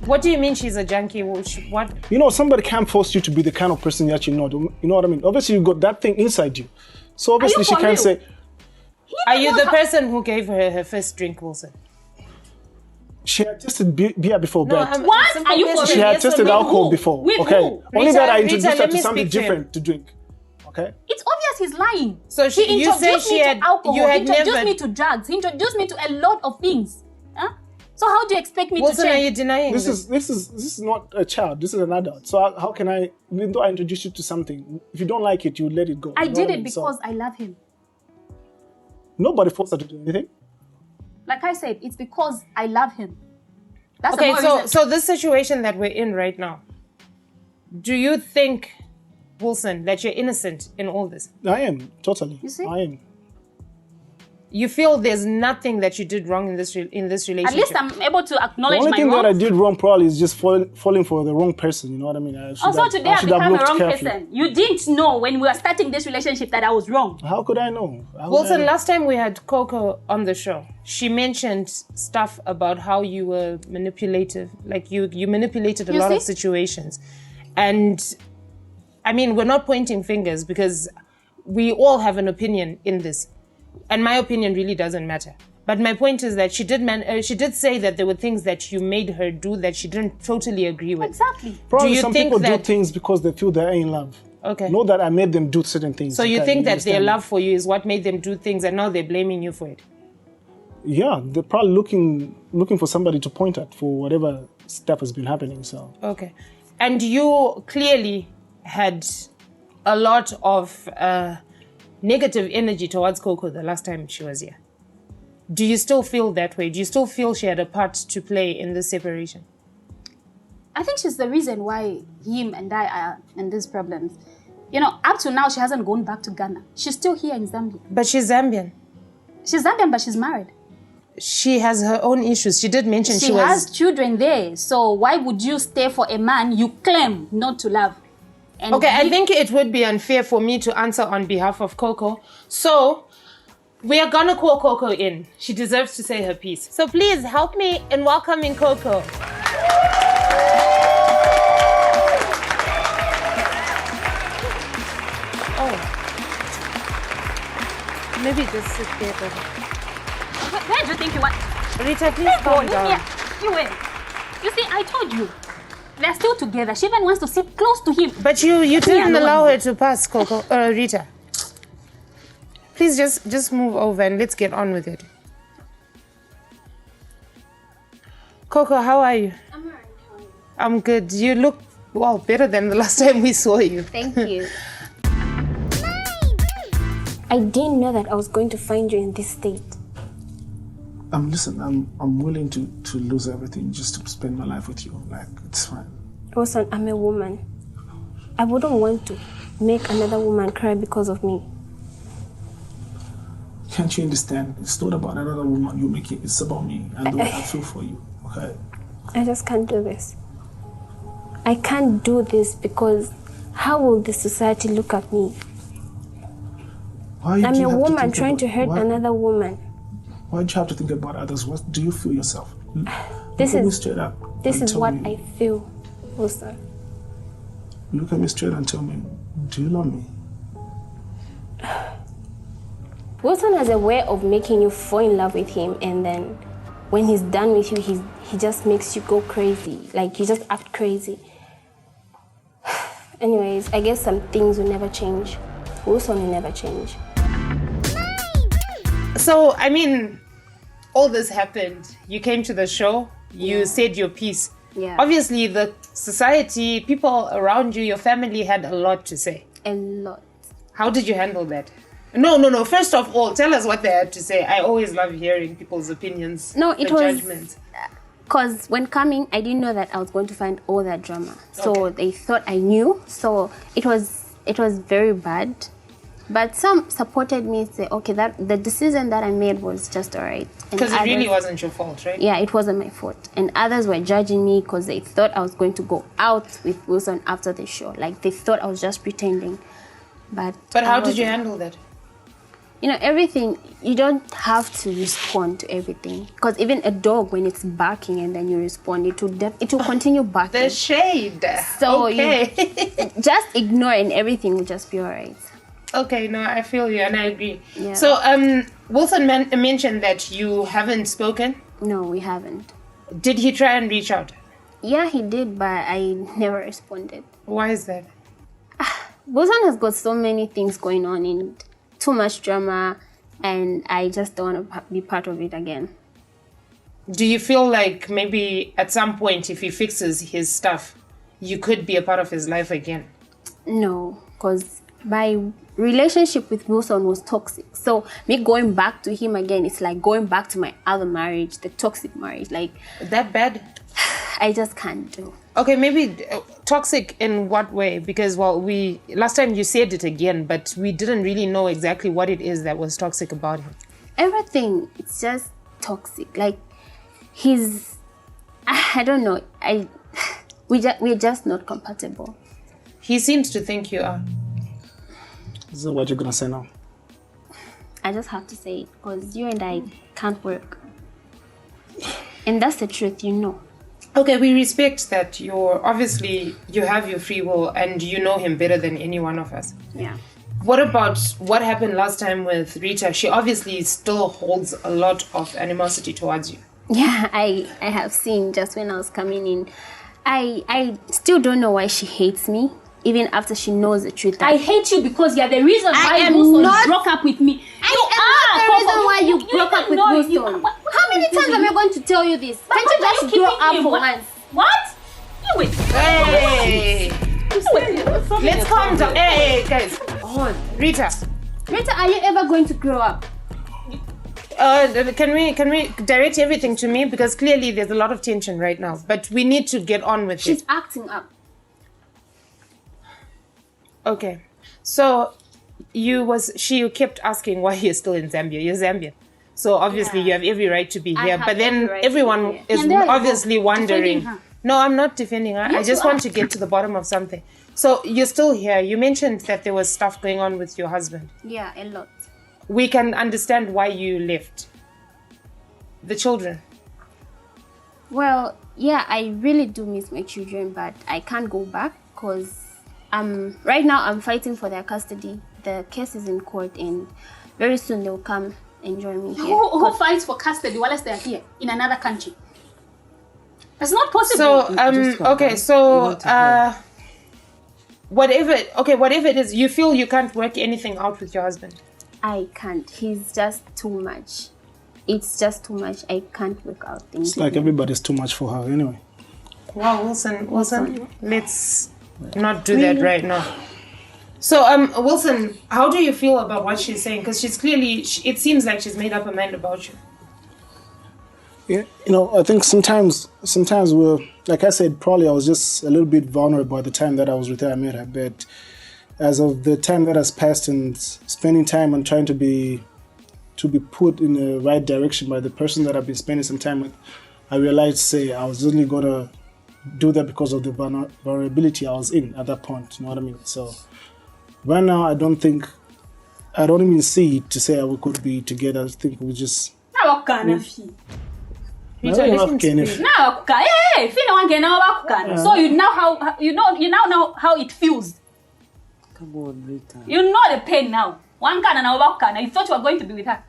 What do you mean she's a junkie? What? You know, somebody can't force you to be the kind of person that you know. You know what I mean? Obviously, you've got that thing inside you. So obviously, she can't say. Are you the person who gave her first drink, Wilson? She had tested beer before bed. What? Are you for She had tested alcohol before. With okay. who? Only that I Rita, introduced her let to me something speak to him. different to drink. Okay. It's obvious he's lying. So he you say introduced she me had to alcohol. you had He introduced never. me to drugs. He introduced me to a lot of things. Huh? So how do you expect me Wilson, to are change? you denying This is not a child. This is an adult. So how can I, even though I introduced you to something, if you don't like it, you let it go. I You know did what it mean? because So I love him. nobody forced her to do anything. Like I said, it's because I love him. That's the Okay, more so reason. this situation that we're in right now, do you think, Wilson, that you're innocent in all this? I am, totally. You see? I am. You feel there's nothing that you did wrong in this relationship? At least I'm able to The acknowledge only my thing that I wrongs. did wrong probably is just falling for the wrong person. You know what I mean? I should Also, have- today I should have become a looked wrong carefully. person. You didn't know when we were starting this relationship that I was wrong. How could I know? How would Wilson, I know? last time we had Coco on the show, she mentioned stuff about how you were manipulative. Like you manipulated a You lot of see? situations. And I mean, we're not pointing fingers because we all have an opinion in this. And my opinion really doesn't matter. But my point is that she did say that there were things that you made her do that she didn't totally agree with. Exactly. Probably do you some think people that, do things because they feel they're in love. Okay. Not that I made them do certain things. So you okay, think that their understand? love for you is what made them do things and now they're blaming you for it? Yeah, they're probably looking for somebody to point at for whatever stuff has been happening. So Okay. And you clearly had a lot of negative energy towards Coco the last time she was here. Do you still feel that way? Do you still feel she had a part to play in this separation? I think she's the reason why him and I are in these problems. You know, up to now, she hasn't gone back to Ghana. She's still here in Zambia. But she's Zambian. She's Zambian, but she's married. She has her own issues. She did mention She has children there. So why would you stay for a man you claim not to love? And Okay, I think it would be unfair for me to answer on behalf of Coco. So we are gonna call Coco in. She deserves to say her piece. So please help me in welcoming Coco. Oh. Maybe just sit there. Where do you think you want? Rita, please Let's go. calm Leave down. me. You wait. You see, I told you. They're still together. She even wants to sit close to him. But you Me didn't alone. allow her to pass, Coco. Rita. Please just move over and let's get on with it. Coco, how are you? I'm alright. I'm good. You look, well, better than the last time we saw you. Thank you. I didn't know that I was going to find you in this state. listen, I'm willing to lose everything just to spend my life with you. Like, it's fine. Wilson, I'm a woman. I wouldn't want to make another woman cry because of me. Can't you understand? It's not about another woman you make it. It's about me and the way I feel for you. Okay. I just can't do this. I can't do this because how will the society look at me? Why do I'm you a have to woman think trying about- to hurt why- another woman. Why do you have to think about others? What do you feel yourself? This Look at me is straight up. this and is tell what me. I feel, Wilson. Look at me straight and tell me, do you love me? Wilson has a way of making you fall in love with him, and then when he's done with you, he just makes you go crazy. Like, you just act crazy. Anyways, I guess some things will never change. Wilson will never change. So, I mean, all this happened, you came to the show, you said your piece. Yeah. Obviously, the society, people around you, your family had a lot to say. A lot. How did you handle that? No. First of all, tell us what they had to say. I always love hearing people's opinions. No, it and was judgments. because when coming, I didn't know that I was going to find all that drama. So they thought I knew. So it was very bad. But some supported me, say, okay, that the decision that I made was just all right. Because it really wasn't your fault, right? Yeah, it wasn't my fault. And others were judging me because they thought I was going to go out with Wilson after the show. Like, they thought I was just pretending. But how did you handle that? You know, everything, you don't have to respond to everything. Because even a dog, when it's barking and then you respond, it will continue barking. The shade. So okay. you just ignore and everything will just be all right. Okay, no, I feel you and I agree. Yeah. So, Wilson mentioned that you haven't spoken. No, we haven't. Did he try and reach out? Yeah, he did, but I never responded. Why is that? Wilson has got so many things going on and too much drama, and I just don't want to be part of it again. Do you feel like maybe at some point, if he fixes his stuff, you could be a part of his life again? No, because my relationship with Wilson was toxic. So me going back to him again, it's like going back to my other marriage, the toxic marriage. Like, that bad? I just can't do. Okay, maybe toxic in what way? Because, well, last time you said it again, but we didn't really know exactly what it is that was toxic about him. Everything, it's just toxic. Like, I don't know. We're just not compatible. He seems to think you are. So what you're gonna say now? I just have to say it because you and I can't work. And that's the truth, you know. Okay, we respect that you have your free will and you know him better than any one of us. Yeah. What about what happened last time with Rita? She obviously still holds a lot of animosity towards you. Yeah, I have seen just when I was coming in. I still don't know why she hates me. Even after she knows the truth. I hate you because you're the reason why Wilson broke up with me. The reason why you broke up with Wilson. How many times am I going to tell you this? Can't you just grow up for once? What? You wait. Hey! Let's calm down. Hey, guys. Hold on. Rita, are you ever going to grow up? Can we direct everything to me? Because clearly there's a lot of tension right now. But we need to get on with it. She's acting up. Okay, so she kept asking why you're still in Zambia. You're Zambian, so obviously you have every right to be here. But then everyone is obviously wondering. No, I'm not defending her. I just want to get to the bottom of something. So you're still here. You mentioned that there was stuff going on with your husband. Yeah, a lot. We can understand why you left. The children. Well, yeah, I really do miss my children, but I can't go back because right now I'm fighting for their custody. The case is in court and very soon they'll come and join me here. Who fights for custody while they're here in another country? It's not possible. So, whatever it is, you feel you can't work anything out with your husband? I can't. He's just too much. It's just too much. I can't work out things. It's like everybody's too much for her anyway. Wow, Wilson, let's not do that right now. So, Wilson, how do you feel about what she's saying? Because she's clearly, it seems like she's made up her mind about you. Yeah, I think sometimes we're, like I said, probably I was just a little bit vulnerable at the time that I was with her. I met her, but as of the time that has passed and spending time on trying to be put in the right direction by the person that I've been spending some time with, I realized, I was only gonna do that because of the vulnerability I was in at that point. You know what I mean? So right now, I don't even see to say we could be together. I think we just. So you now know how it feels. Come on, Rita. You know the pain now. One can and now you thought you were going to be with her.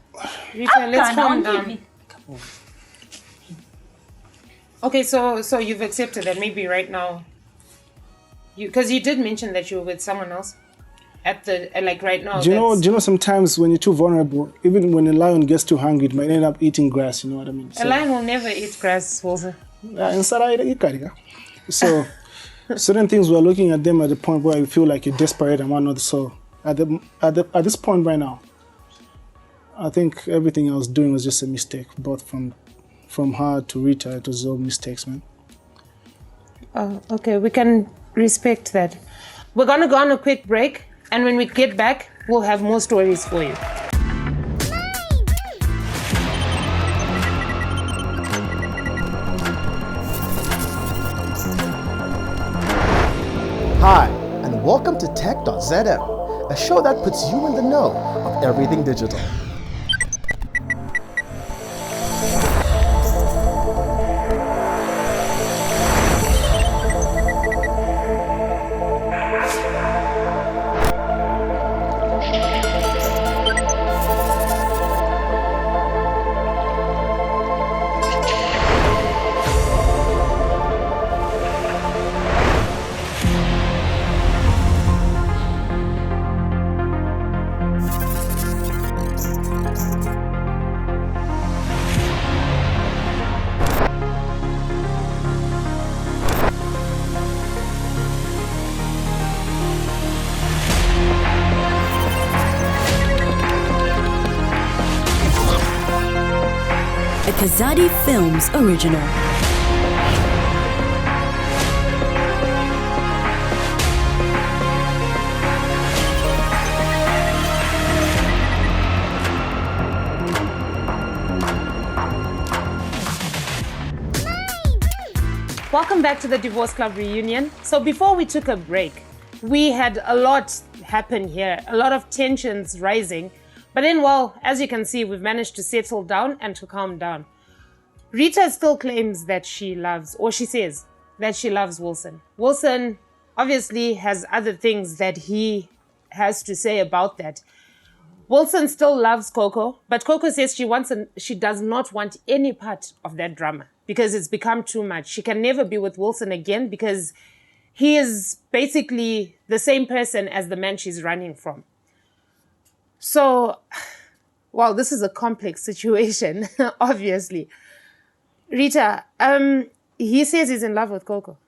Rita, let's calm down. Come on. Okay, so you've accepted that maybe right now, because you did mention that you were with someone else. at the like right now? Do you know sometimes when you're too vulnerable, even when a lion gets too hungry, it might end up eating grass, you know what I mean? A lion will never eat grass, Wilson. So certain things we're looking at them at the point where you feel like you're desperate and whatnot. So at this point right now, I think everything I was doing was just a mistake, both from her to Rita. It was all mistakes, man. Oh, okay, we can respect that. We're gonna go on a quick break, and when we get back, we'll have more stories for you. Hi, and welcome to Tech.zm, a show that puts you in the know of everything digital. A Kazadi Films original. Welcome back to the Divorce Club reunion. So before we took a break, we had a lot happen here, a lot of tensions rising. But then, well, as you can see, we've managed to settle down and to calm down. Rita still claims that she loves, or she says that she loves Wilson. Wilson obviously has other things that he has to say about that. Wilson still loves Coco, but Coco says she does not want any part of that drama because it's become too much. She can never be with Wilson again because he is basically the same person as the man she's running from. So, well, this is a complex situation, obviously. Rita, he says he's in love with Coco.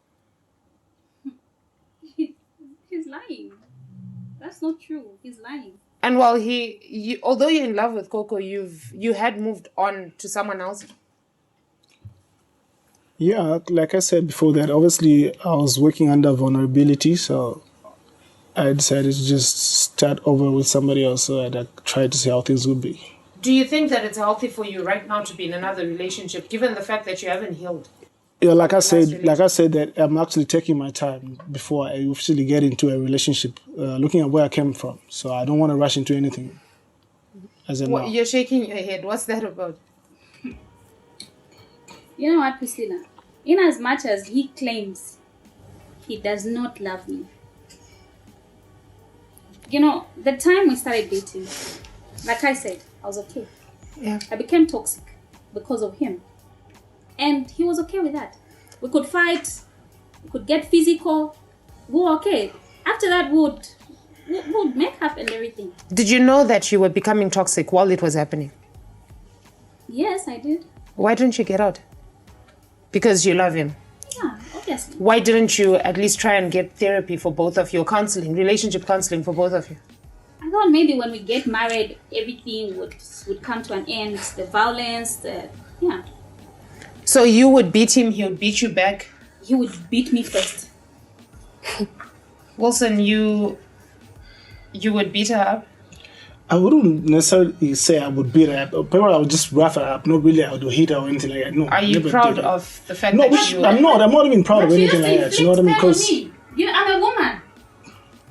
He's lying. That's not true. He's lying. And while although you're in love with Coco, you had moved on to someone else. Yeah, like I said before that, obviously I was working under vulnerability, so I decided to just start over with somebody else, so I tried to see how things would be. Do you think that it's healthy for you right now to be in another relationship, given the fact that you haven't healed? Yeah, like I said, that I'm actually taking my time before I officially get into a relationship, looking at where I came from. So I don't want to rush into anything. You're shaking your head. What's that about? You know what, Priscilla? In as much as he claims he does not love me, you know, the time we started dating, like I said, I was okay. Yeah. I became toxic because of him. And he was okay with that. We could fight, we could get physical, we were okay. After that, we would make up and everything. Did you know that you were becoming toxic while it was happening? Yes, I did. Why didn't you get out? Because you love him. Yeah, obviously. Why didn't you at least try and get therapy for both of you, counseling, relationship counseling for both of you? I thought maybe when we get married, everything would come to an end. The violence, yeah. So you would beat him, he would beat you back? He would beat me first. Wilson, you would beat her up? I wouldn't necessarily say I would beat her up. Probably I would just rough her up. Not really I would hit her or anything like that. No. Are you proud of the fact that you... I'm not even proud of anything like that. You know what I mean? Because I'm a woman.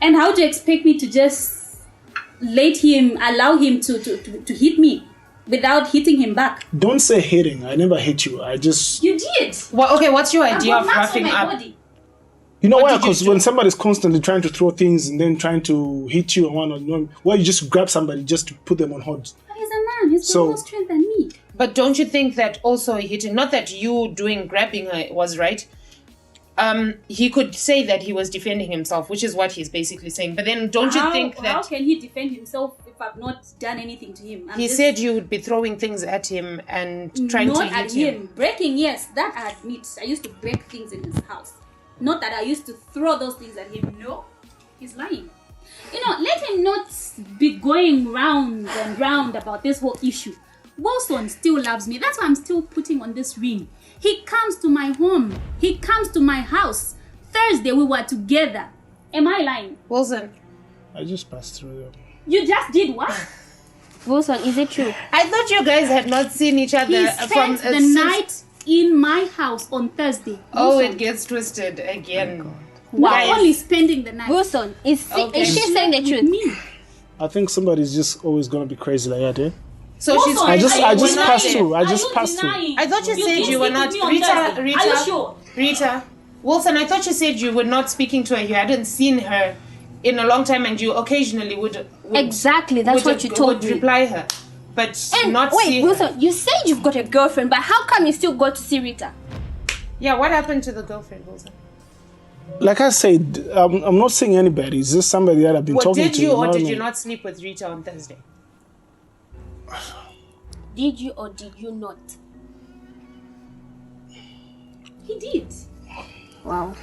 And how do you expect me to just allow him to hit me without hitting him back? Don't say hitting. I never hit you. I just... You did. Well, okay, what's your idea of roughing up? Body. You know why? Because when somebody's constantly trying to throw things and then trying to hit you and one, why you just grab somebody just to put them on hold? But he's a man. He's got more strength than me. But don't you think that also hitting, not that you doing grabbing her was right, he could say that he was defending himself, which is what he's basically saying. But then don't you think that... How can he defend himself if I've not done anything to him? He said you would be throwing things at him and trying to Not hit at him. Breaking, yes, that I admit. I used to break things in his house. Not that I used to throw those things at him. No, he's lying. Let him not be going round and round about this whole issue. Wilson still loves me. That's why I'm still putting on this ring. He comes to my home. He comes to my house. Thursday we were together. Am I lying? Wilson. I just passed through them. You just did what? Wilson, is it true? I thought you guys had not seen each other. He spent the night in my house on Thursday. Oh, Wilson. it gets twisted again. Not only spending the night. Wilson, is she saying the truth? Me. I think somebody's just always gonna be crazy like that, eh? So she's. I just passed through. I just passed through. I thought you said you were not. Are you sure? Rita, Wilson, I thought you said you were not speaking to her. You hadn't seen her in a long time, and you occasionally would exactly. That's what you told me. Would reply her, but and not wait, see her. Wilson, you say you've got a girlfriend, but how come you still go to see Rita? Yeah, what happened to the girlfriend, Wilson? Like I said, I'm not seeing anybody. It's just somebody that I've been talking to. Did you or did you not sleep with Rita on Thursday? Did you or did you not? He did. Wow.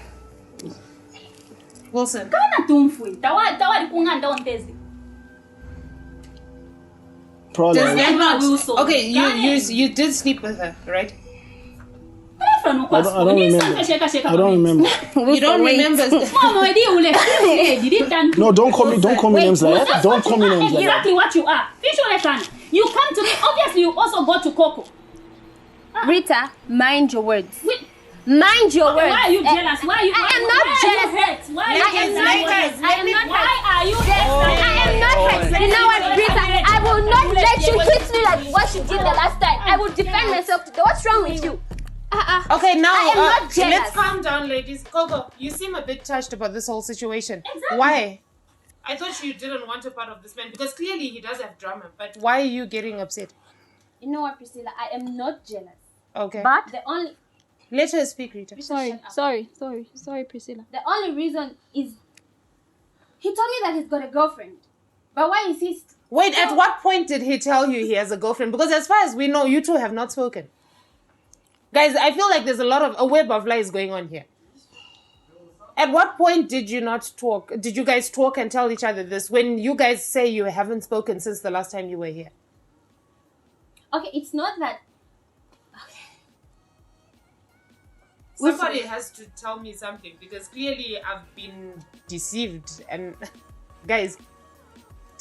Wilson. Probably. Okay, you did sleep with her, right? I don't remember. You don't remember? No, don't call me names like that. Don't call me names like that. Exactly what you are. You come to me, obviously you also go to Coco. Rita, mind your words. Mind your words. Why are you jealous? Why are you? I am not jealous. Why are you hurt? I am not hurt? You know what, Rita? I will not let you hit me like what you did the last time. I will defend myself today. What's wrong with you? Okay, now I am not jealous. Let's calm down, ladies. Coco, you seem a bit touched about this whole situation. Exactly. Why? I thought you didn't want a part of this man because clearly he does have drama. But why are you getting upset? You know what, Priscilla? I am not jealous. Okay. But the only... Let her speak, Rita. Sorry, Priscilla. The only reason is he told me that he's got a girlfriend. But why is he... Wait, at what point did he tell you he has a girlfriend? Because as far as we know, you two have not spoken. Guys, I feel like there's a web of lies going on here. At what point did you not talk? Did you guys talk and tell each other this when you guys say you haven't spoken since the last time you were here? Okay, it's not that... Somebody has to tell me something because clearly I've been deceived. And guys,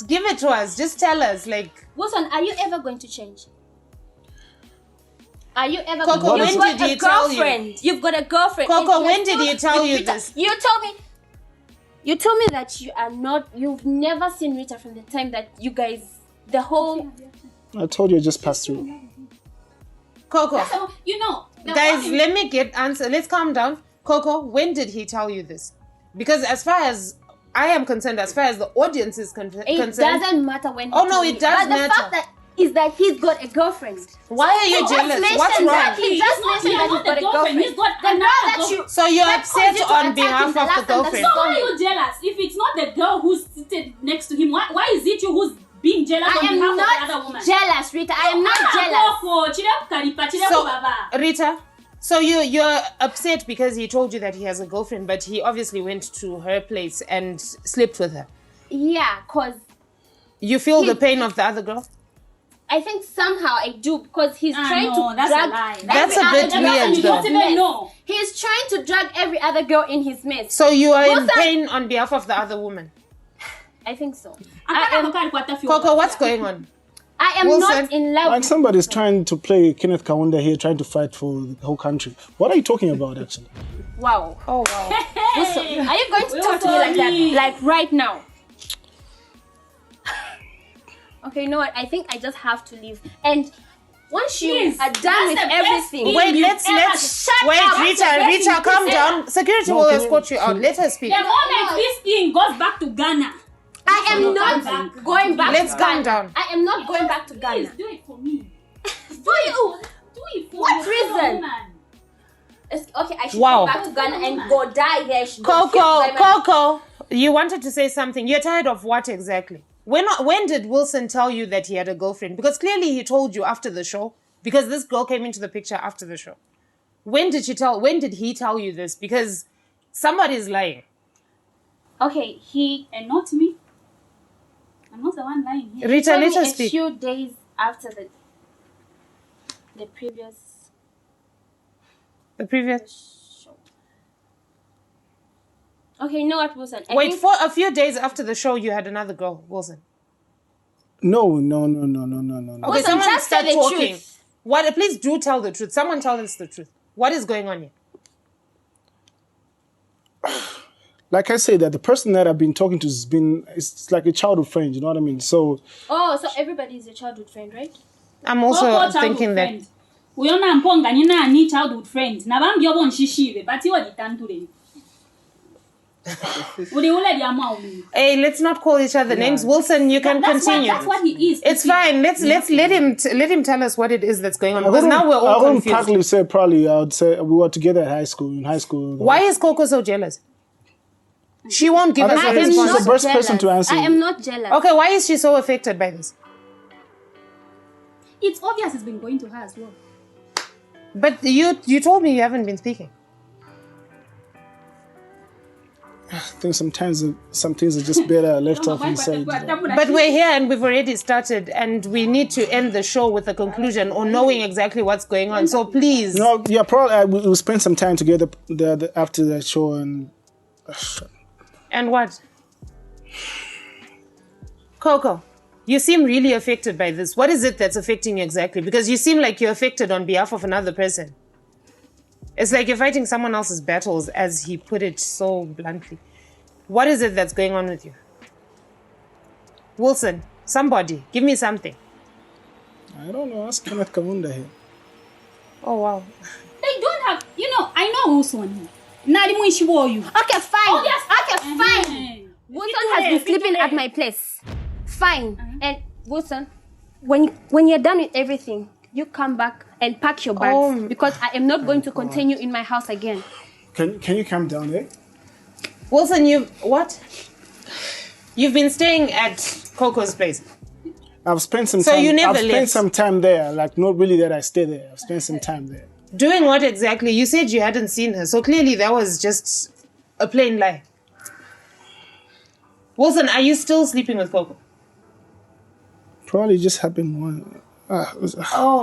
give it to us. Just tell us, like... Wilson, are you ever going to change? Are you ever Coco, going to... when did he tell you? You've got a girlfriend. Coco, when did he tell you Rita, this? You told me that you are not... You've never seen Rita from the time that you guys... The whole... I told you I just passed through. Coco. You know... Guys, let me get answer. Let's calm down. Coco, when did he tell you this? Because as far as I am concerned, as far as the audience is concerned... It doesn't matter when he Oh, no, told it me. does but matter. The fact is that he's got a girlfriend. Why are you jealous? What's wrong? He just mentioned that he's got a girlfriend. He's got another. So you're upset on behalf of the girlfriend. So why are you jealous? If it's not the girl who's seated next to him, why is it you who's being jealous on behalf of the other woman? Jealous, Rita. I am not jealous. So, Rita, so you're upset because he told you that he has a girlfriend, but he obviously went to her place and slept with her. Yeah, because... You feel the pain of the other girl? I think somehow I do because he's trying to that's drag... a lie. That's a bit weird though. No. He's trying to drag every other girl in his mess. So you are in pain on behalf of the other woman? I think so. Coco, what's going on? I am not in love. Like somebody's trying to play Kenneth Kaunda here, trying to fight for the whole country. What are you talking about, actually? Wow. Oh, wow. Wilson, are you going to talk to me like that? Like right now? Okay, you know what? I think I just have to leave. And once you are done with everything... Wait, let's Rita, calm down. Security will escort you out. Let her speak. The moment this thing goes back to Ghana, I am not going back Let's to Ghana. calm down. I am not going back to Ghana. Please do it for me. Do you? Do it for What me. reason? Okay, I should Wow. go back to Ghana and go die there. Coco, you wanted to say something. You're tired of what exactly? When did Wilson tell you that he had a girlfriend? Because clearly he told you after the show. Because this girl came into the picture after the show. When did he tell you this? Because somebody's lying. Okay, and not me. I'm not the one lying here. Rita, Told let me us a speak. few days after the previous show. Okay, you know what, Wilson? Wait, for a few days after the show, you had another girl, Wilson. No. Okay, Wilson, someone just start tell the talking. truth. What? Please do tell the truth. Someone tell us the truth. What is going on here? Like I said, that the person that I've been talking to it's like a childhood friend, you know what I mean? So Oh, so everybody is a childhood friend, right? I'm also thinking that. Uyona mponga nina ni childhood friend. Nabambi yobo nshishire, but you are the Hey, let's not call each other names. Wilson, you can continue. That's what he is. It's fine. Let's let him tell us what it is that's going on. Because now we're all I wouldn't confused. practically say probably. I would say we were together in high school. Why is Coco so jealous? She won't give us a response. She's the best person to answer. I am not jealous. Okay, why is she so affected by this? It's obvious it's been going to her as well. But you told me you haven't been speaking. I think sometimes some things are just better left off inside. But we're here and we've already started and we need to end the show with a conclusion or knowing exactly what's going on. So please. No, yeah, probably we'll spend some time together after that show and. And what? Coco, you seem really affected by this. What is it that's affecting you exactly? Because you seem like you're affected on behalf of another person. It's like you're fighting someone else's battles, as he put it so bluntly. What is it that's going on with you? Wilson, somebody, give me something. I don't know, ask Kenneth Kamunda here. Oh, wow. They don't have, I know Wilson. You. Okay, fine. Oh, yes. Okay, fine. Wilson has been sleeping at my place. Fine. And Wilson, when you're done with everything, you come back and pack your bags because I am not going to continue in my house again. Can you come down there? Wilson, what? You've been staying at Coco's place. I've spent some time. So you never left? I've spent some time there. Like, not really that I stay there. I've spent some time there. Doing what exactly? You said you hadn't seen her, so clearly that was just a plain lie. Wilson, are you still sleeping with Coco? Probably just happened one.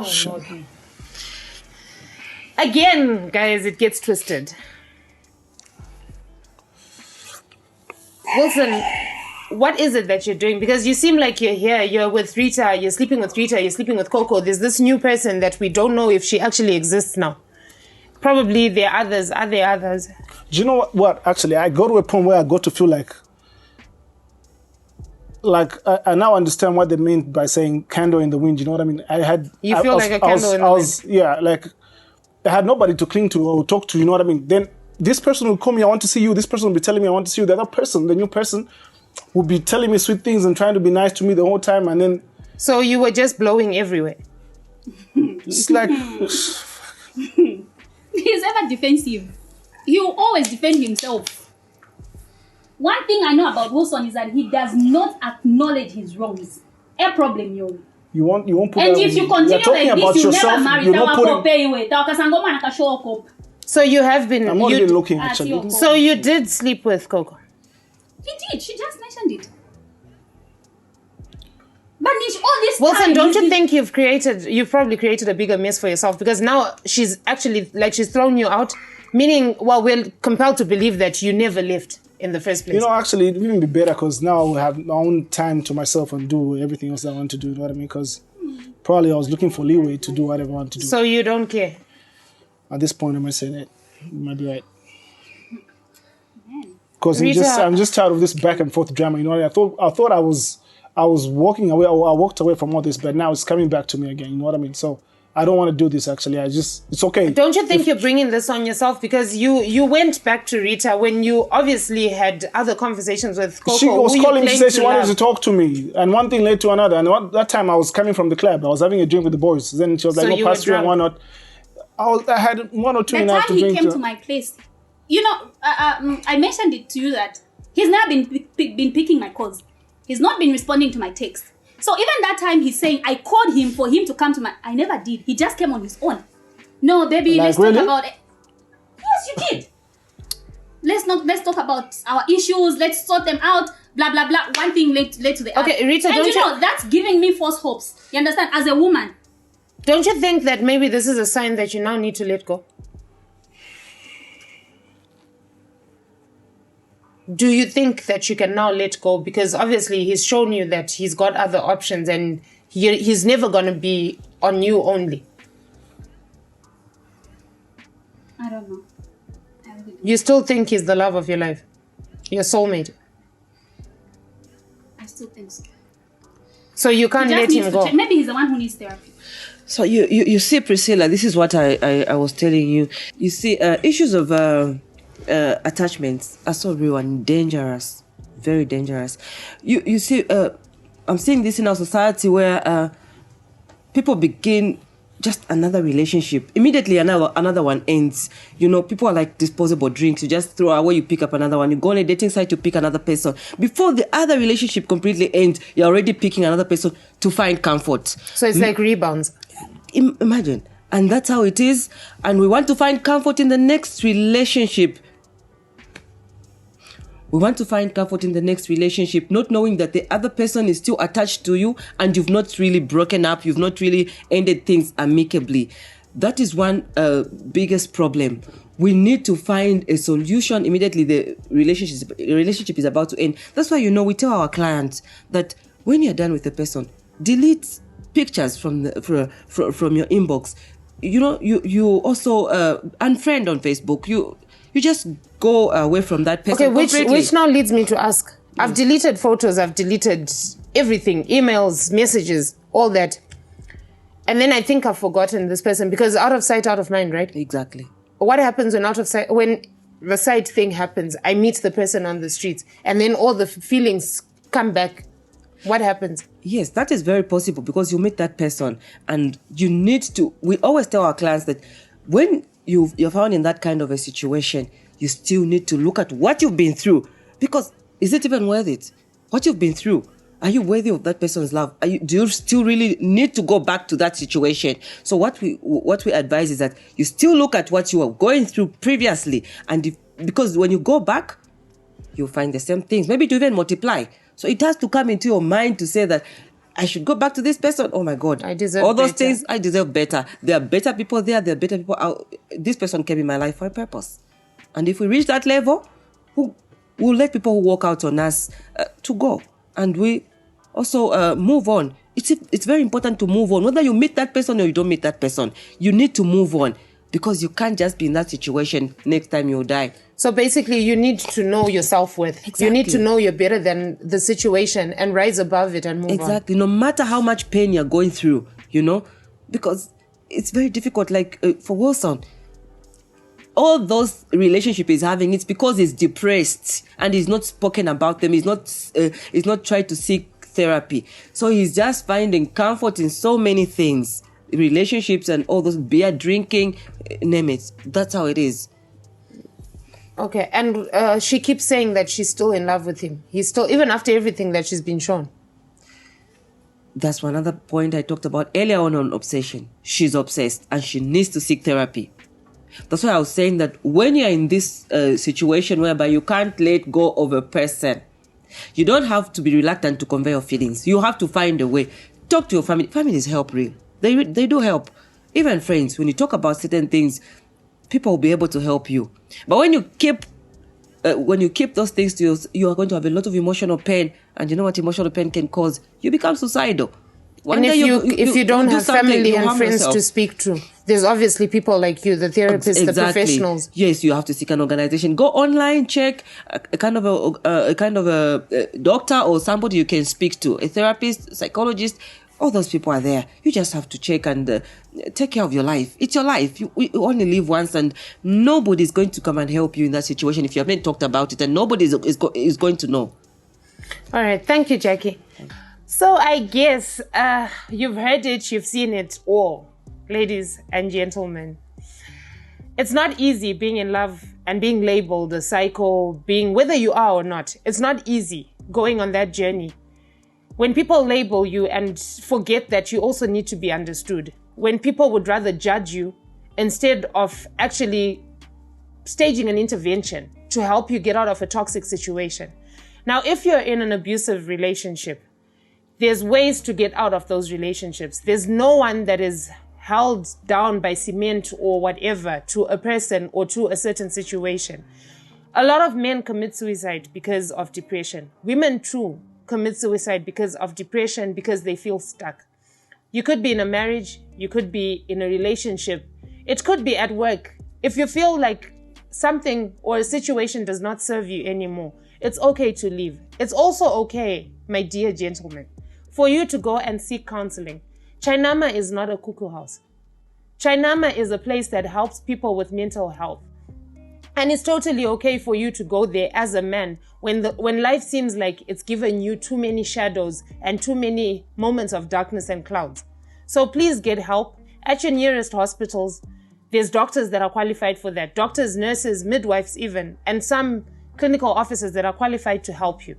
Shit. Okay. Again, guys, it gets twisted. Wilson, what is it that you're doing? Because you seem like you're here, you're with Rita, you're sleeping with Rita, you're sleeping with Coco. There's this new person that we don't know if she actually exists now. Probably there are others. Are there others? Do you know what? Actually, I got to a point where I got to feel like I now understand what they mean by saying candle in the wind. You know what I mean? You feel like a candle in the wind. Yeah, like I had nobody to cling to or talk to. You know what I mean? Then this person will call me, I want to see you. This person will be telling me, I want to see you. The other person, the new person, will be telling me sweet things and trying to be nice to me the whole time. And then. So you were just blowing everywhere. It's like. He's ever defensive. He will always defend himself. One thing I know about Wilson is that he does not acknowledge his wrongs. A problem, yo. You won't put. And if you continue like this, you'll never marry. So you have been. I'm not even looking actually. So you did sleep with Coco. He did. She just mentioned it. But all this Wilson, time, don't you think you've probably created a bigger mess for yourself? Because now she's actually she's thrown you out, meaning, we're compelled to believe that you never left in the first place. Actually, it wouldn't be better because now I will have my own time to myself and do everything else I want to do. You know what I mean? Because probably I was looking for leeway to do whatever I want to do. So you don't care? At this point, I might say that. You might be right. Because I'm just tired of this back and forth drama. You know what I mean? I thought I was walking away. I walked away from all this, but now it's coming back to me again. You know what I mean? So I don't want to do this. Actually, it's okay. Don't you think you're bringing this on yourself? Because you went back to Rita when you obviously had other conversations with Coco. She was calling me to say she wanted to talk to me, and one thing led to another. And that time I was coming from the club. I was having a drink with the boys. Then she was like, "No, pass through and why not?" I had 1 or 2 and The I have time to he bring came to my place, you know, I mentioned it to you that he's never been picking my calls. He's not been responding to my text. So even that time he's saying I called him for him to come to my, I never did. He just came on his own. No, baby, Like, let's really? talk about it. Yes, you did. Let's talk about our issues. Let's sort them out. Blah blah blah. One thing led to the other. Okay, Rita, and don't you know that's giving me false hopes. You understand? As a woman, don't you think that maybe this is a sign that you now need to let go? Do you think that you can now let go? Because obviously he's shown you that he's got other options and he's never going to be on you only. I don't know. You still think he's the love of your life? Your soulmate? I still think so. So you can't He just let needs him to go? check. Maybe he's the one who needs therapy. So you see, Priscilla, this is what I was telling you. You see, issues of attachments are so real and dangerous, very dangerous. You see, I'm seeing this in our society where people begin just another relationship. Immediately another one ends. You know, people are like disposable drinks. You just throw away, you pick up another one. You go on a dating site to pick another person. Before the other relationship completely ends, you're already picking another person to find comfort. So it's like rebounds. Imagine. And that's how it is. And we want to find comfort in the next relationship. We want to find comfort in the next relationship, not knowing that the other person is still attached to you and you've not really broken up, you've not really ended things amicably. That is one biggest problem. We need to find a solution immediately the relationship is about to end. That's why, you know, we tell our clients that when you're done with the person, delete pictures from your inbox. You know, you also unfriend on Facebook. You just go away from that person. Okay, which now leads me to ask. I've deleted photos, I've deleted everything, emails, messages, all that. And then I think I've forgotten this person because out of sight, out of mind, right? Exactly. What happens when the sight thing happens? I meet the person on the streets and then all the feelings come back. What happens? Yes, that is very possible because you meet that person and you need to, we always tell our clients that when you're found in that kind of a situation, you still need to look at what you've been through because is it even worth it? What you've been through, are you worthy of that person's love? Do you still really need to go back to that situation? So what we advise is that you still look at what you were going through previously and because when you go back, you'll find the same things, maybe to even multiply. So it has to come into your mind to say that I should go back to this person. Oh my God. I deserve all those better. things, I deserve better. There are better people there. There are better people out. This person came in my life for a purpose. And if we reach that level, we'll let people who walk out on us to go. And we also move on. It's very important to move on. Whether you meet that person or you don't meet that person, you need to move on because you can't just be in that situation next time you die. So basically, you need to know your self-worth. Exactly. You need to know you're better than the situation and rise above it and move on. Exactly. No matter how much pain you're going through, you know, because it's very difficult. Like for Wilson, all those relationships he's having, it's because he's depressed and he's not spoken about them. He's not tried to seek therapy. So he's just finding comfort in so many things, relationships and all those beer drinking, name it. That's how it is. Okay, and she keeps saying that she's still in love with him. He's still, even after everything that she's been shown. That's one other point I talked about earlier on obsession. She's obsessed and she needs to seek therapy. That's why I was saying that when you're in this situation whereby you can't let go of a person, you don't have to be reluctant to convey your feelings. You have to find a way. Talk to your family. Families help real. They do help. Even friends, when you talk about certain things, people will be able to help you. But when you keep those things to yourself, you are going to have a lot of emotional pain. And you know what emotional pain can cause? You become suicidal. And if you don't have family and friends to speak to, there's obviously people like you, the therapists, exactly. the professionals. Yes, you have to seek an organization. Go online, check a kind of a doctor or somebody you can speak to, a therapist, psychologist. All those people are there. You just have to check and take care of your life. It's your life. You only live once, and nobody's going to come and help you in that situation if you haven't talked about it, and nobody is going to know. All right. Thank you, Jackie. So I guess you've heard it, you've seen it all, ladies and gentlemen. It's not easy being in love and being labeled a psycho, being whether you are or not. It's not easy going on that journey. When people label you and forget that you also need to be understood. When people would rather judge you instead of actually staging an intervention to help you get out of a toxic situation. Now, if you're in an abusive relationship, there's ways to get out of those relationships. There's no one that is held down by cement or whatever to a person or to a certain situation. A lot of men commit suicide because of depression. Women too commit suicide because of depression, because they feel stuck. You could be in a marriage, you could be in a relationship, it could be at work. If you feel like something or a situation does not serve you anymore, it's okay to leave. It's also okay, my dear gentlemen, for you to go and seek counseling. Chainama is not a cuckoo house. Chainama is a place that helps people with mental health. And it's totally okay for you to go there as a man when life seems like it's given you too many shadows and too many moments of darkness and clouds. So please get help at your nearest hospitals. There's doctors that are qualified for that. Doctors, nurses, midwives even, and some clinical officers that are qualified to help you.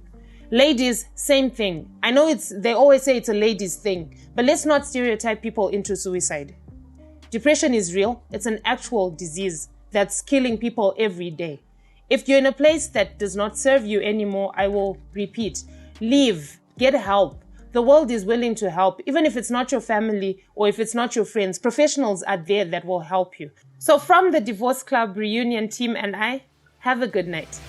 Ladies, same thing. I know they always say it's a ladies thing, but let's not stereotype people into suicide. Depression is real. It's an actual disease that's killing people every day. If you're in a place that does not serve you anymore, I will repeat, leave, get help. The world is willing to help, even if it's not your family or if it's not your friends. Professionals are there that will help you. So from the Divorce Club Reunion team and I, have a good night.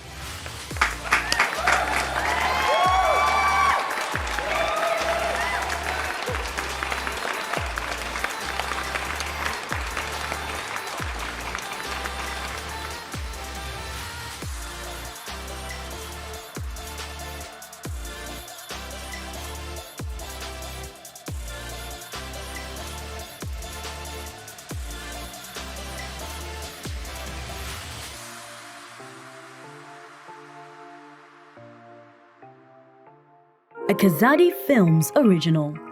A Kazadi Films original.